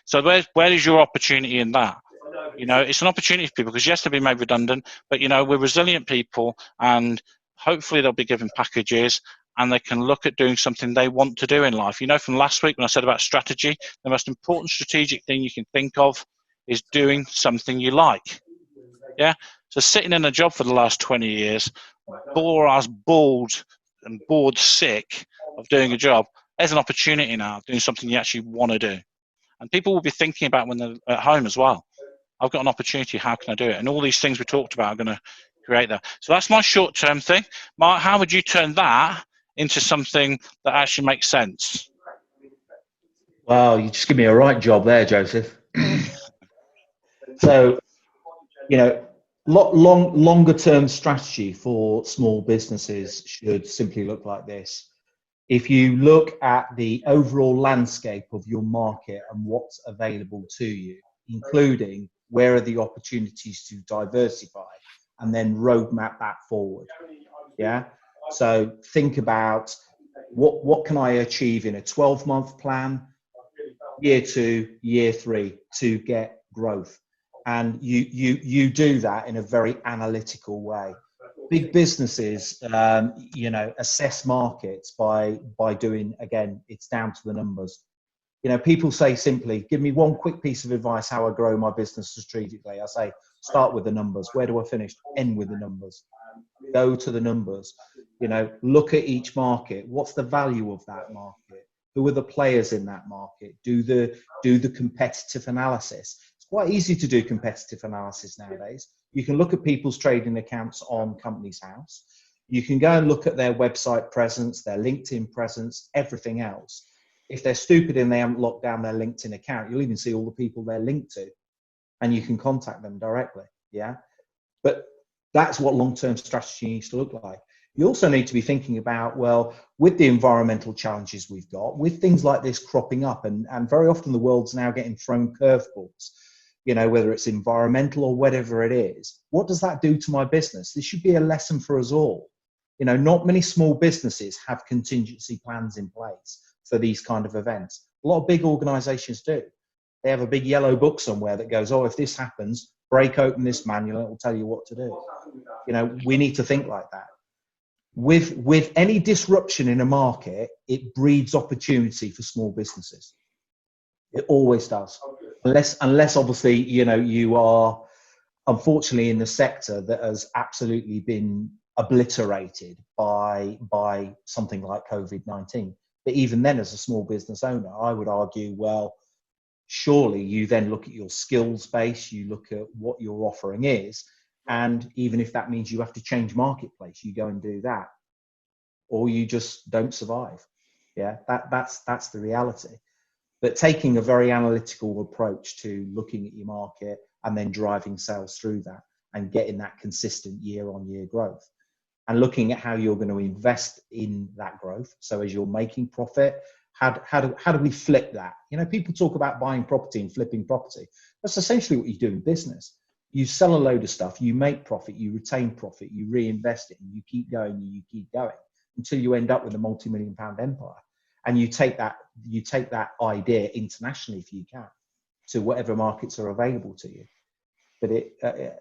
So where is your opportunity in that? You know, it's an opportunity for people because yes, they'll be made redundant, but you know, we're resilient people, and hopefully they'll be given packages and they can look at doing something they want to do in life. You know, from last week when I said about strategy, the most important strategic thing you can think of is doing something you like. Yeah. So sitting in a job for the last 20 years, bore us bald and bored sick of doing a job, there's an opportunity now doing something you actually want to do. And people will be thinking about when they're at home as well. I've got an opportunity, how can I do it? And all these things we talked about are going to create that. So that's my short-term thing. Mark, how would you turn that into something that actually makes sense? Well, you just give me a right job there, Joseph. So, you know, longer term strategy for small businesses should simply look like this. If you look at the overall landscape of your market and what's available to you, including where are the opportunities to diversify, and then roadmap that forward. Yeah. So think about what can I achieve in a 12-month plan, year 2, year 3 to get growth. And you do that in a very analytical way. Big businesses, you know, assess markets by doing, again, it's down to the numbers. You know, people say simply, give me one quick piece of advice how I grow my business strategically. I say, start with the numbers. Where do I finish? End with the numbers. Go to the numbers. You know, look at each market. What's the value of that market? Who are the players in that market? Do the competitive analysis. It's quite easy to do competitive analysis nowadays. You can look at people's trading accounts on Companies House. You can go and look at their website presence, their LinkedIn presence, everything else. If they're stupid and they haven't locked down their LinkedIn account, you'll even see all the people they're linked to, and you can contact them directly. Yeah. But that's what long-term strategy needs to look like. You also need to be thinking about, well, with the environmental challenges we've got, with things like this cropping up, and very often the world's now getting thrown curveballs, you know, whether it's environmental or whatever it is, what does that do to my business? This should be a lesson for us all. You know, not many small businesses have contingency plans in place for these kind of events. A lot of big organizations do. They have a big yellow book somewhere that goes, oh, if this happens, break open this manual, it will tell you what to do. You know, we need to think like that. With any disruption in a market, it breeds opportunity for small businesses. It always does. Unless obviously, you know, you are unfortunately in the sector that has absolutely been obliterated by something like COVID-19. But even then, as a small business owner, I would argue, well, surely you then look at your skills base, you look at what your offering is, and even if that means you have to change marketplace, you go and do that, or you just don't survive. Yeah, that's the reality. But taking a very analytical approach to looking at your market and then driving sales through that and getting that consistent year-on-year growth, and looking at how you're going to invest in that growth. So as you're making profit, how do we flip that? You know, people talk about buying property and flipping property. That's essentially what you do in business. You sell a load of stuff, you make profit, you retain profit, you reinvest it, and you keep going and you keep going until you end up with a multi-million-pound empire. And you take that idea internationally, if you can, to whatever markets are available to you. But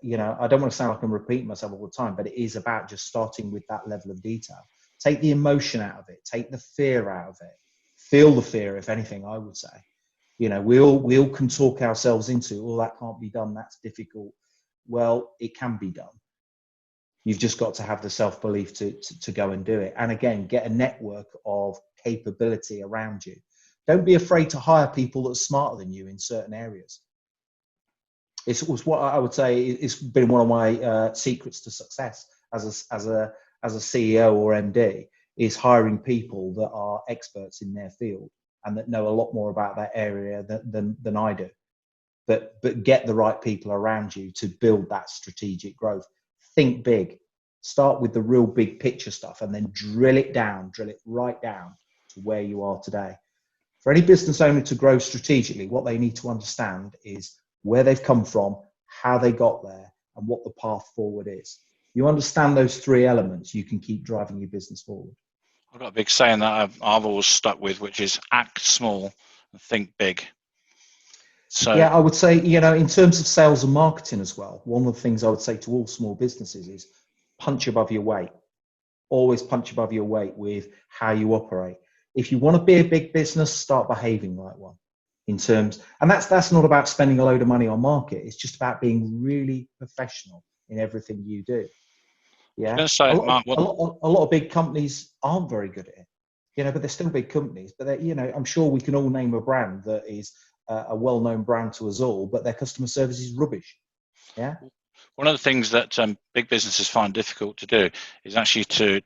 you know, I don't want to sound like I'm repeating myself all the time, but it is about just starting with that level of detail. Take the emotion out of it. Take the fear out of it. Feel the fear, if anything, I would say. You know, we all can talk ourselves into, oh, that can't be done, that's difficult. Well, it can be done. You've just got to have the self-belief to go and do it. And again, get a network of capability around you. Don't be afraid to hire people that are smarter than you in certain areas. It was what I would say, it's been one of my secrets to success as a CEO or MD, is hiring people that are experts in their field and that know a lot more about that area than I do. But get the right people around you to build that strategic growth. Think big. Start with the real big picture stuff and then drill it right down to where you are today. For any business owner to grow strategically, what they need to understand is where they've come from, how they got there, and what the path forward is. You understand those three elements, you can keep driving your business forward. I've got a big saying that I've always stuck with, which is act small and think big. So yeah, I would say, in terms of sales and marketing as well, one of the things I would say to all small businesses is punch above your weight. Always punch above your weight with how you operate. If you want to be a big business, start behaving like one. And that's not about spending a load of money on market. It's just about being really professional in everything you do. Yeah, I was going to say, Mark, a lot of big companies aren't very good at it, but they're still big companies. But I'm sure we can all name a brand that is a well-known brand to us all, but their customer service is rubbish. Yeah. One of the things that big businesses find difficult to do is actually to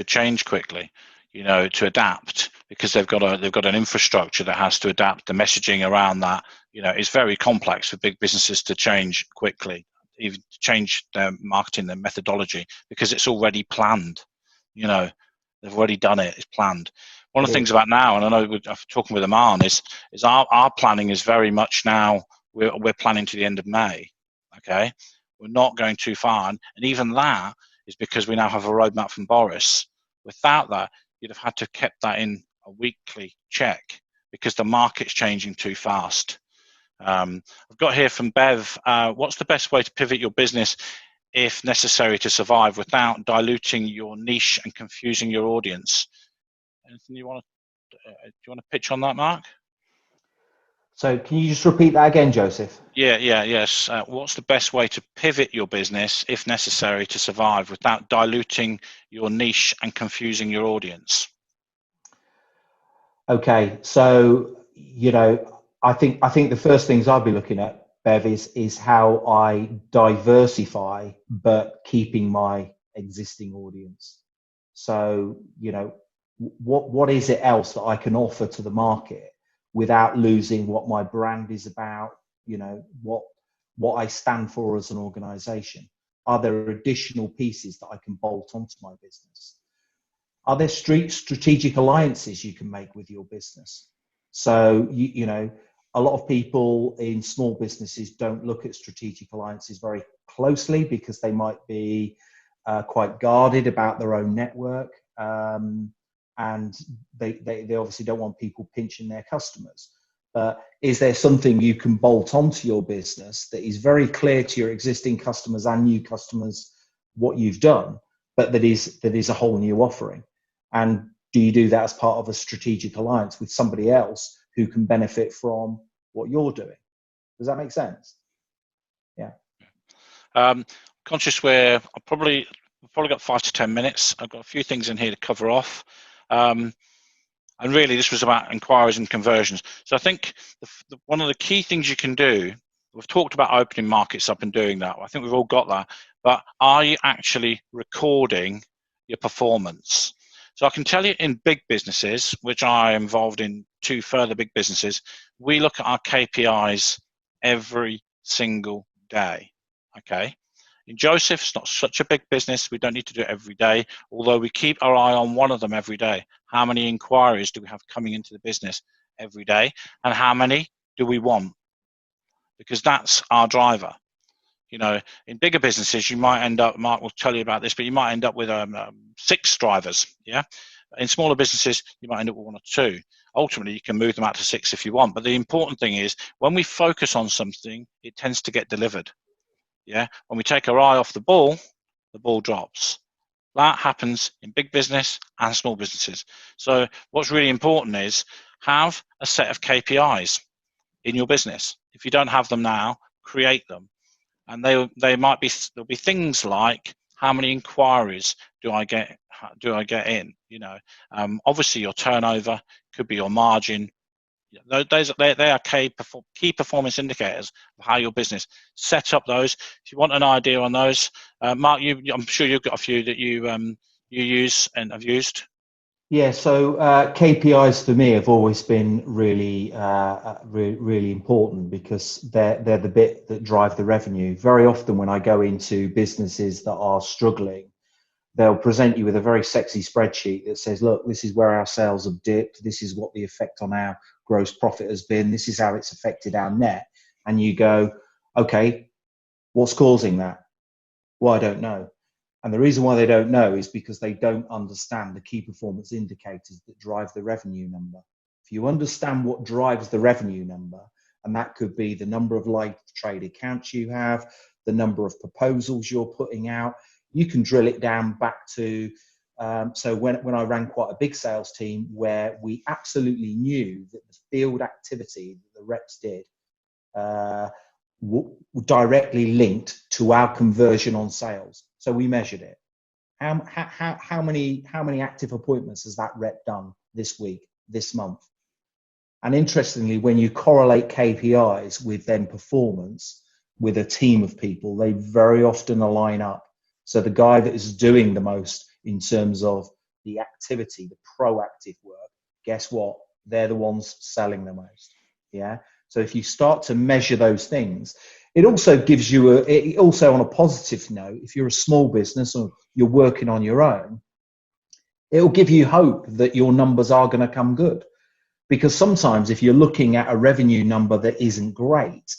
change quickly, to adapt, because they've got an infrastructure that has to adapt the messaging around that. It's very complex for big businesses to change quickly, even to change their marketing, their methodology, because it's already planned. They've already done it. It's planned. One of the things about now, and I know we're talking with Aman, is our planning is very much now. We're planning to the end of May. Okay, we're not going too far, and even that is because we now have a roadmap from Boris. Without that, you'd have had to kept that in a weekly check because the market's changing too fast. I've got here from Bev. What's the best way to pivot your business, if necessary, to survive without diluting your niche and confusing your audience? Anything do you want to pitch on that, Mark? So can you just repeat that again, Joseph? Yes. What's the best way to pivot your business, if necessary, to survive without diluting your niche and confusing your audience? Okay, so I think the first things I'd be looking at, Bev, is how I diversify but keeping my existing audience. So what is it else that I can offer to the market without losing what my brand is about, what I stand for as an organization? Are there additional pieces that I can bolt onto my business? Are there strategic alliances you can make with your business? So, a lot of people in small businesses don't look at strategic alliances very closely because they might be quite guarded about their own network. And they obviously don't want people pinching their customers. But is there something you can bolt onto your business that is very clear to your existing customers and new customers what you've done, but that is a whole new offering? And do you do that as part of a strategic alliance with somebody else who can benefit from what you're doing? Does that make sense? Yeah. Conscious we've probably got 5 to 10 minutes. I've got a few things in here to cover off. And really, this was about inquiries and conversions. So I think one of the key things you can do, we've talked about opening markets up and doing that. I think we've all got that. But are you actually recording your performance? So I can tell you in big businesses, which I am involved in 2 further big businesses, we look at our KPIs every single day. Okay. In Joseph, it's not such a big business. We don't need to do it every day, although we keep our eye on one of them every day. How many inquiries do we have coming into the business every day? And how many do we want? Because that's our driver. In bigger businesses, you might end up, Mark will tell you about this, but you might end up with 6 drivers. Yeah. In smaller businesses, you might end up with 1 or 2. Ultimately, you can move them out to 6 if you want. But the important thing is when we focus on something, it tends to get delivered. Yeah. When we take our eye off the ball drops. That happens in big business and small businesses. So what's really important is have a set of KPIs in your business. If you don't have them now, create them. And there'll be things like, how many inquiries do I get in? Obviously your turnover, could be your margin. They are key performance indicators of how your business. Set up those. If you want an idea on those, Mark, I'm sure you've got a few that you use and have used. Yeah, so KPIs for me have always been really important because they're the bit that drive the revenue. Very often when I go into businesses that are struggling, they'll present you with a very sexy spreadsheet that says, look, this is where our sales have dipped. This is what the effect on our gross profit has been. This is how it's affected our net. And you go, okay, what's causing that? Well, I don't know. And the reason why they don't know is because they don't understand the key performance indicators that drive the revenue number. If you understand what drives the revenue number, And that could be the number of live trade accounts you have, the number of proposals you're putting out. You can drill it down back to, so when I ran quite a big sales team where we absolutely knew that the field activity that the reps did directly linked to our conversion on sales. So we measured it. How many active appointments has that rep done this week, this month? And interestingly, when you correlate KPIs with then performance with a team of people, they very often align up. So the guy that is doing the most in terms of the activity, the proactive work, guess what? They're the ones selling the most. Yeah. So if you start to measure those things, it also gives you also on a positive note, if you're a small business or you're working on your own, it'll give you hope that your numbers are going to come good. Because sometimes if you're looking at a revenue number that isn't great,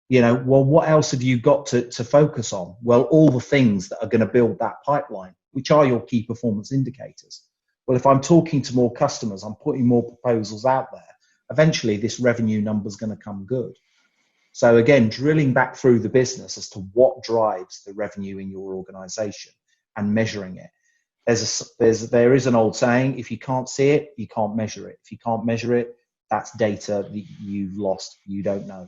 well, what else have you got to focus on? Well, all the things that are going to build that pipeline, which are your key performance indicators. Well, if I'm talking to more customers, I'm putting more proposals out there, eventually this revenue number is going to come good. So again, drilling back through the business as to what drives the revenue in your organization and measuring it. There is an old saying, if you can't see it, you can't measure it. If you can't measure it, that's data that you've lost. You don't know.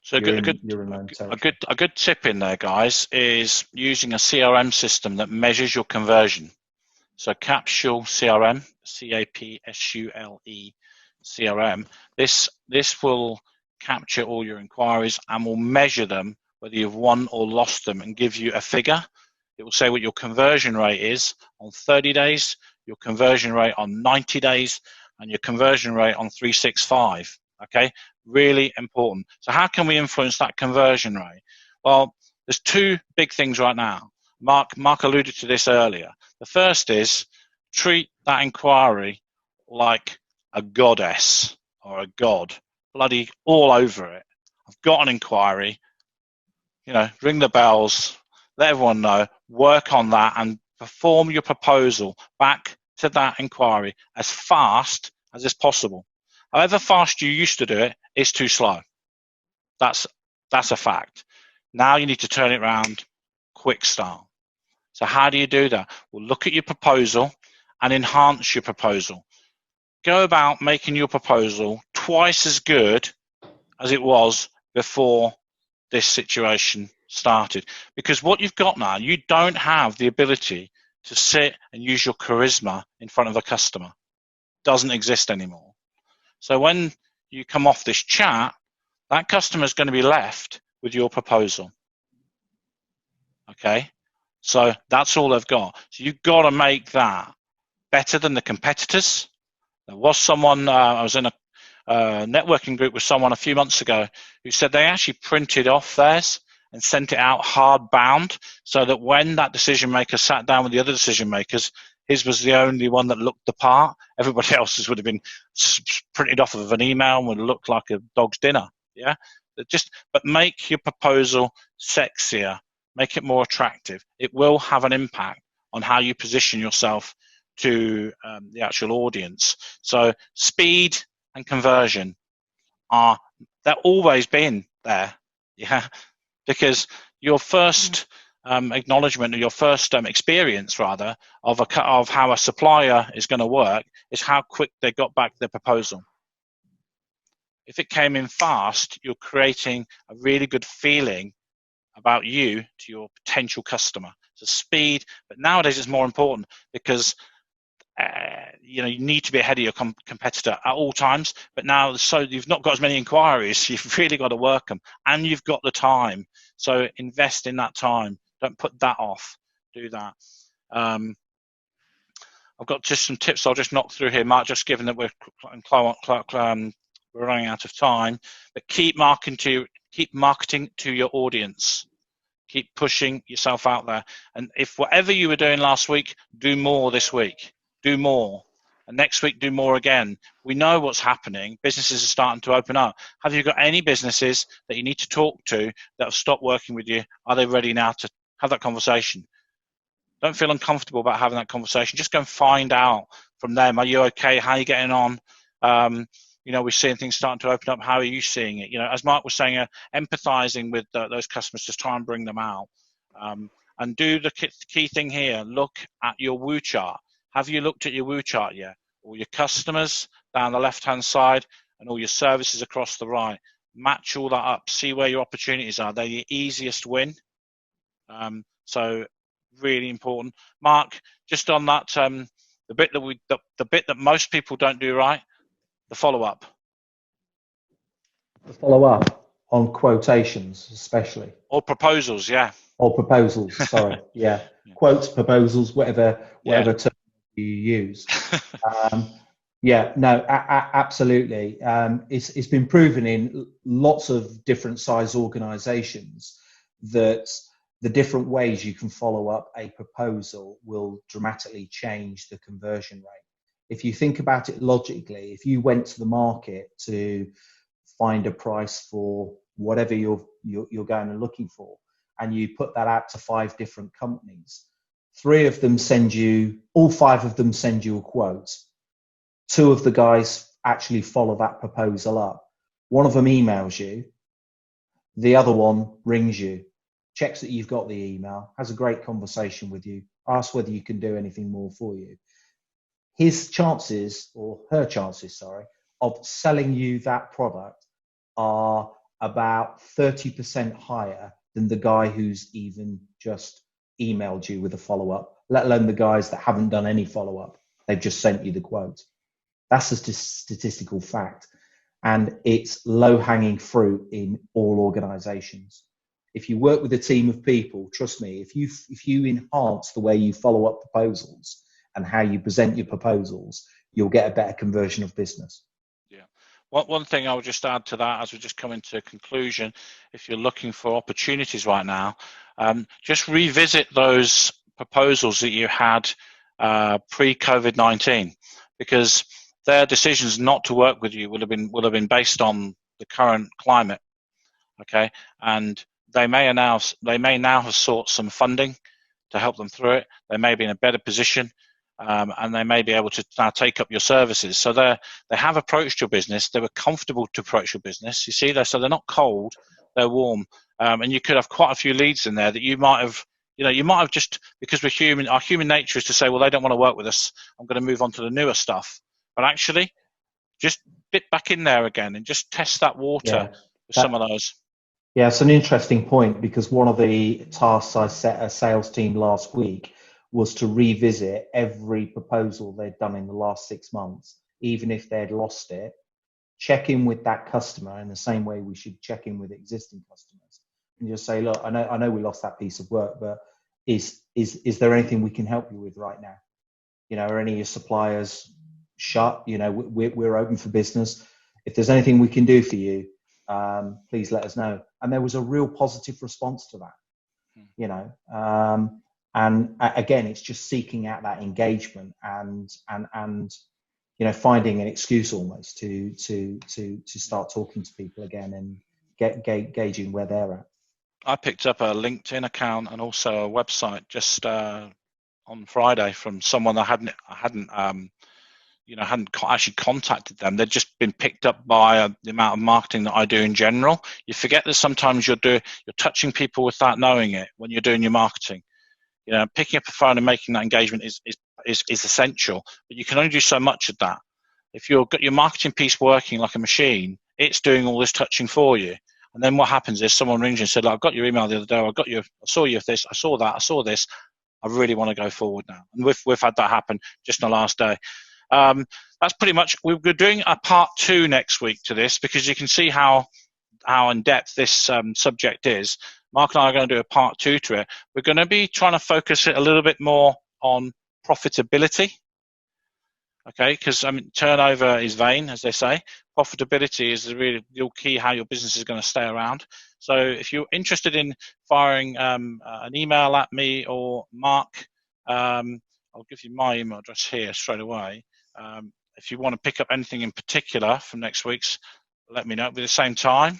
So a good tip in there, guys, is using a CRM system that measures your conversion. So Capsule CRM, CAPSULE CRM. This will capture all your inquiries and will measure them, whether you've won or lost them, and give you a figure. It will say what your conversion rate is on 30 days, your conversion rate on 90 days, and your conversion rate on 365. Okay, really important. So how can we influence that conversion rate? Well, there's two big things right now. Mark alluded to this earlier. The first is treat that inquiry like a goddess or a god, bloody all over it. I've got an inquiry, ring the bells, let everyone know, work on that and perform your proposal back to that inquiry as fast as is possible. However fast you used to do it is too slow. That's a fact. Now you need to turn it around quick start. So how do you do that? Well, look at your proposal and enhance your proposal. Go about making your proposal twice as good as it was before this situation started. Because what you've got now, you don't have the ability to sit and use your charisma in front of a customer. It doesn't exist anymore. So when you come off this chat, that customer is going to be left with your proposal. Okay? So that's all they've got. So you've got to make that better than the competitors. There was someone, I was in a networking group with someone a few months ago who said they actually printed off theirs and sent it out hardbound so that when that decision maker sat down with the other decision makers, his was the only one that looked the part. Everybody else's would have been printed off of an email and would have looked like a dog's dinner. Yeah, but make your proposal sexier, make it more attractive. It will have an impact on how you position yourself to the actual audience. So speed and conversion they've always been there. Yeah, because your first acknowledgement, or your first experience rather of how a supplier is going to work is how quick they got back their proposal. If it came in fast, you're creating a really good feeling about you to your potential customer. So speed, but nowadays it's more important because you need to be ahead of your competitor at all times. But now, so you've not got as many inquiries, you've really got to work them, and you've got the time. So invest in that time. Don't put that off. Do that. I've got just some tips I'll just knock through here, Mark, just given that we're running out of time. But keep marketing to your audience. Keep pushing yourself out there. And if whatever you were doing last week, do more this week. Do more. And next week, do more again. We know what's happening. Businesses are starting to open up. Have you got any businesses that you need to talk to that have stopped working with you? Are they ready now to have that conversation? Don't feel uncomfortable about having that conversation. Just go and find out from them. Are you okay? How are you getting on? we're seeing things starting to open up. How are you seeing it? As Mark was saying, empathizing with those customers, just try and bring them out. And do the key thing here, look at your Woo chart. Have you looked at your Woo chart yet? All your customers down the left-hand side and all your services across the right. Match all that up. See where your opportunities are. They're your easiest win. So really important. Mark, just on that, the bit that most people don't do right, the follow-up. The follow-up on quotations, especially. Or proposals, yeah. Or proposals, sorry, yeah. Quotes, proposals, whatever term you use. Absolutely. It's been proven in lots of different size organisations that the different ways you can follow up a proposal will dramatically change the conversion rate. If you think about it logically, if you went to the market to find a price for whatever you're going and looking for, and you put that out to 5 different companies, all 5 of them send you a quote. 2 of the guys actually follow that proposal up. One of them emails you, the other one rings you, checks that you've got the email, has a great conversation with you, asks whether you can do anything more for you. His chances, or her chances, of selling you that product are about 30% higher than the guy who's even just emailed you with a follow-up, let alone the guys that haven't done any follow-up. They've just sent you the quote. That's a statistical fact. And it's low-hanging fruit in all organizations. If you work with a team of people, trust me, if you enhance the way you follow up proposals and how you present your proposals, you'll get a better conversion of business. Yeah. One thing I would just add to that, as we just come into a conclusion, if you're looking for opportunities right now, just revisit those proposals that you had pre-COVID-19, because their decisions not to work with you will have been based on the current climate. Okay, and they may now have sought some funding to help them through it. They may be in a better position. And they may be able to now take up your services. So they have approached your business. They were comfortable to approach your business. You see, so they're not cold, they're warm. And you could have quite a few leads in there that you might have just, because we're human, our human nature is to say, well, they don't want to work with us, I'm going to move on to the newer stuff. But actually, just dip back in there again and just test that water with some of those. Yeah, it's an interesting point, because one of the tasks I set a sales team last week was to revisit every proposal they'd done in the last 6 months, even if they'd lost it, check in with that customer in the same way we should check in with existing customers, and just say, look, I know we lost that piece of work, but is there anything we can help you with right now? Are any of your suppliers shut? We're open for business. If there's anything we can do for you, please let us know. And there was a real positive response to that. And again, it's just seeking out that engagement and finding an excuse almost to start talking to people again and gauging where they're at. I picked up a LinkedIn account and also a website just on Friday from someone that hadn't actually contacted them. They'd just been picked up by the amount of marketing that I do in general. You forget that sometimes you're touching people without knowing it when you're doing your marketing. Picking up a phone and making that engagement is essential, but you can only do so much of that. If you've got your marketing piece working like a machine, it's doing all this touching for you. And then what happens is someone rings you and said, I got your email the other day, I saw you with this, I saw that, I saw this, I really want to go forward now. And we've had that happen just in the last day. That's pretty much, we're doing a part 2 next week to this, because you can see how in depth this subject is. Mark and I are going to do a part 2 to it. We're going to be trying to focus it a little bit more on profitability. Okay, because turnover is vain, as they say. Profitability is the real key how your business is going to stay around. So if you're interested in firing an email at me or Mark, I'll give you my email address here straight away. If you want to pick up anything in particular from next week's, let me know. It'll be the same time.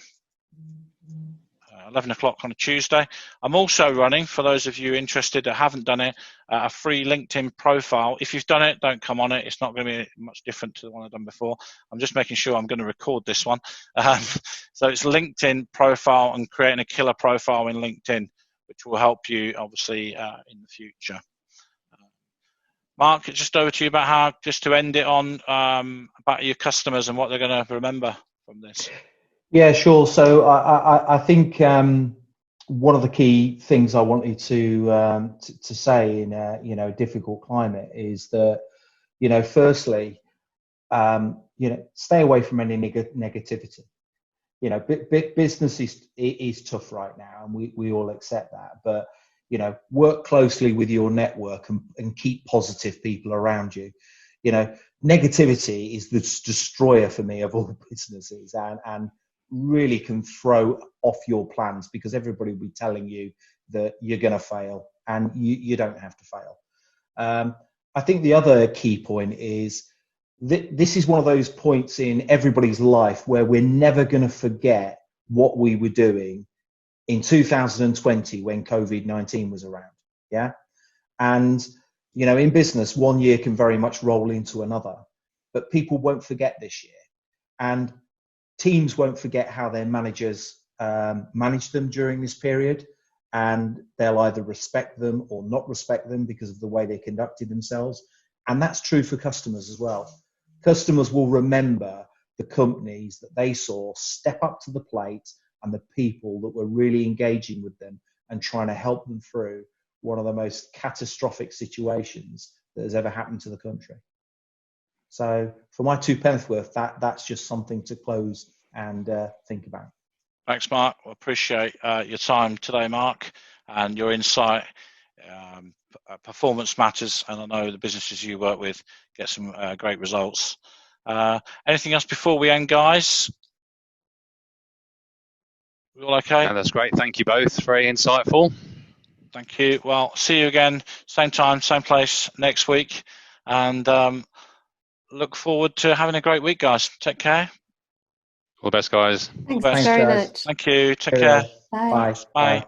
11 o'clock on a Tuesday. I'm also running, for those of you interested that haven't done it, a free LinkedIn profile. If you've done it, don't come on it. It's not going to be much different to the one I've done before. I'm just making sure I'm going to record this one. So it's LinkedIn profile and creating a killer profile in LinkedIn, which will help you, obviously, in the future. Mark, just over to you about how, just to end it on, about your customers and what they're going to remember from this. Yeah, sure. So I think one of the key things I wanted to say in a difficult climate is that, firstly, stay away from any negativity. Business is tough right now, and we all accept that. But work closely with your network and keep positive people around you. Negativity is the destroyer for me of all businesses, and really can throw off your plans, because everybody will be telling you that you're going to fail, and you don't have to fail. I think the other key point is that this is one of those points in everybody's life where we're never going to forget what we were doing in 2020 when COVID-19 was around. Yeah. And, in business, 1 year can very much roll into another, but people won't forget this year. And teams won't forget how their managers managed them during this period, and they'll either respect them or not respect them because of the way they conducted themselves. And that's true for customers as well. Customers will remember the companies that they saw step up to the plate and the people that were really engaging with them and trying to help them through one of the most catastrophic situations that has ever happened to the country. So for my 2 pence worth, that's just something to close and think about. Thanks, Mark. I appreciate your time today, Mark, and your insight. Performance matters, and I know the businesses you work with get some great results. Anything else before we end, guys? We all okay? No, that's great. Thank you both. Very insightful. Thank you. Well, see you again, same time, same place next week, and look forward to having a great week, guys. Take care. All the best, guys. Thanks very much. Thank you. Take care. Bye. Bye.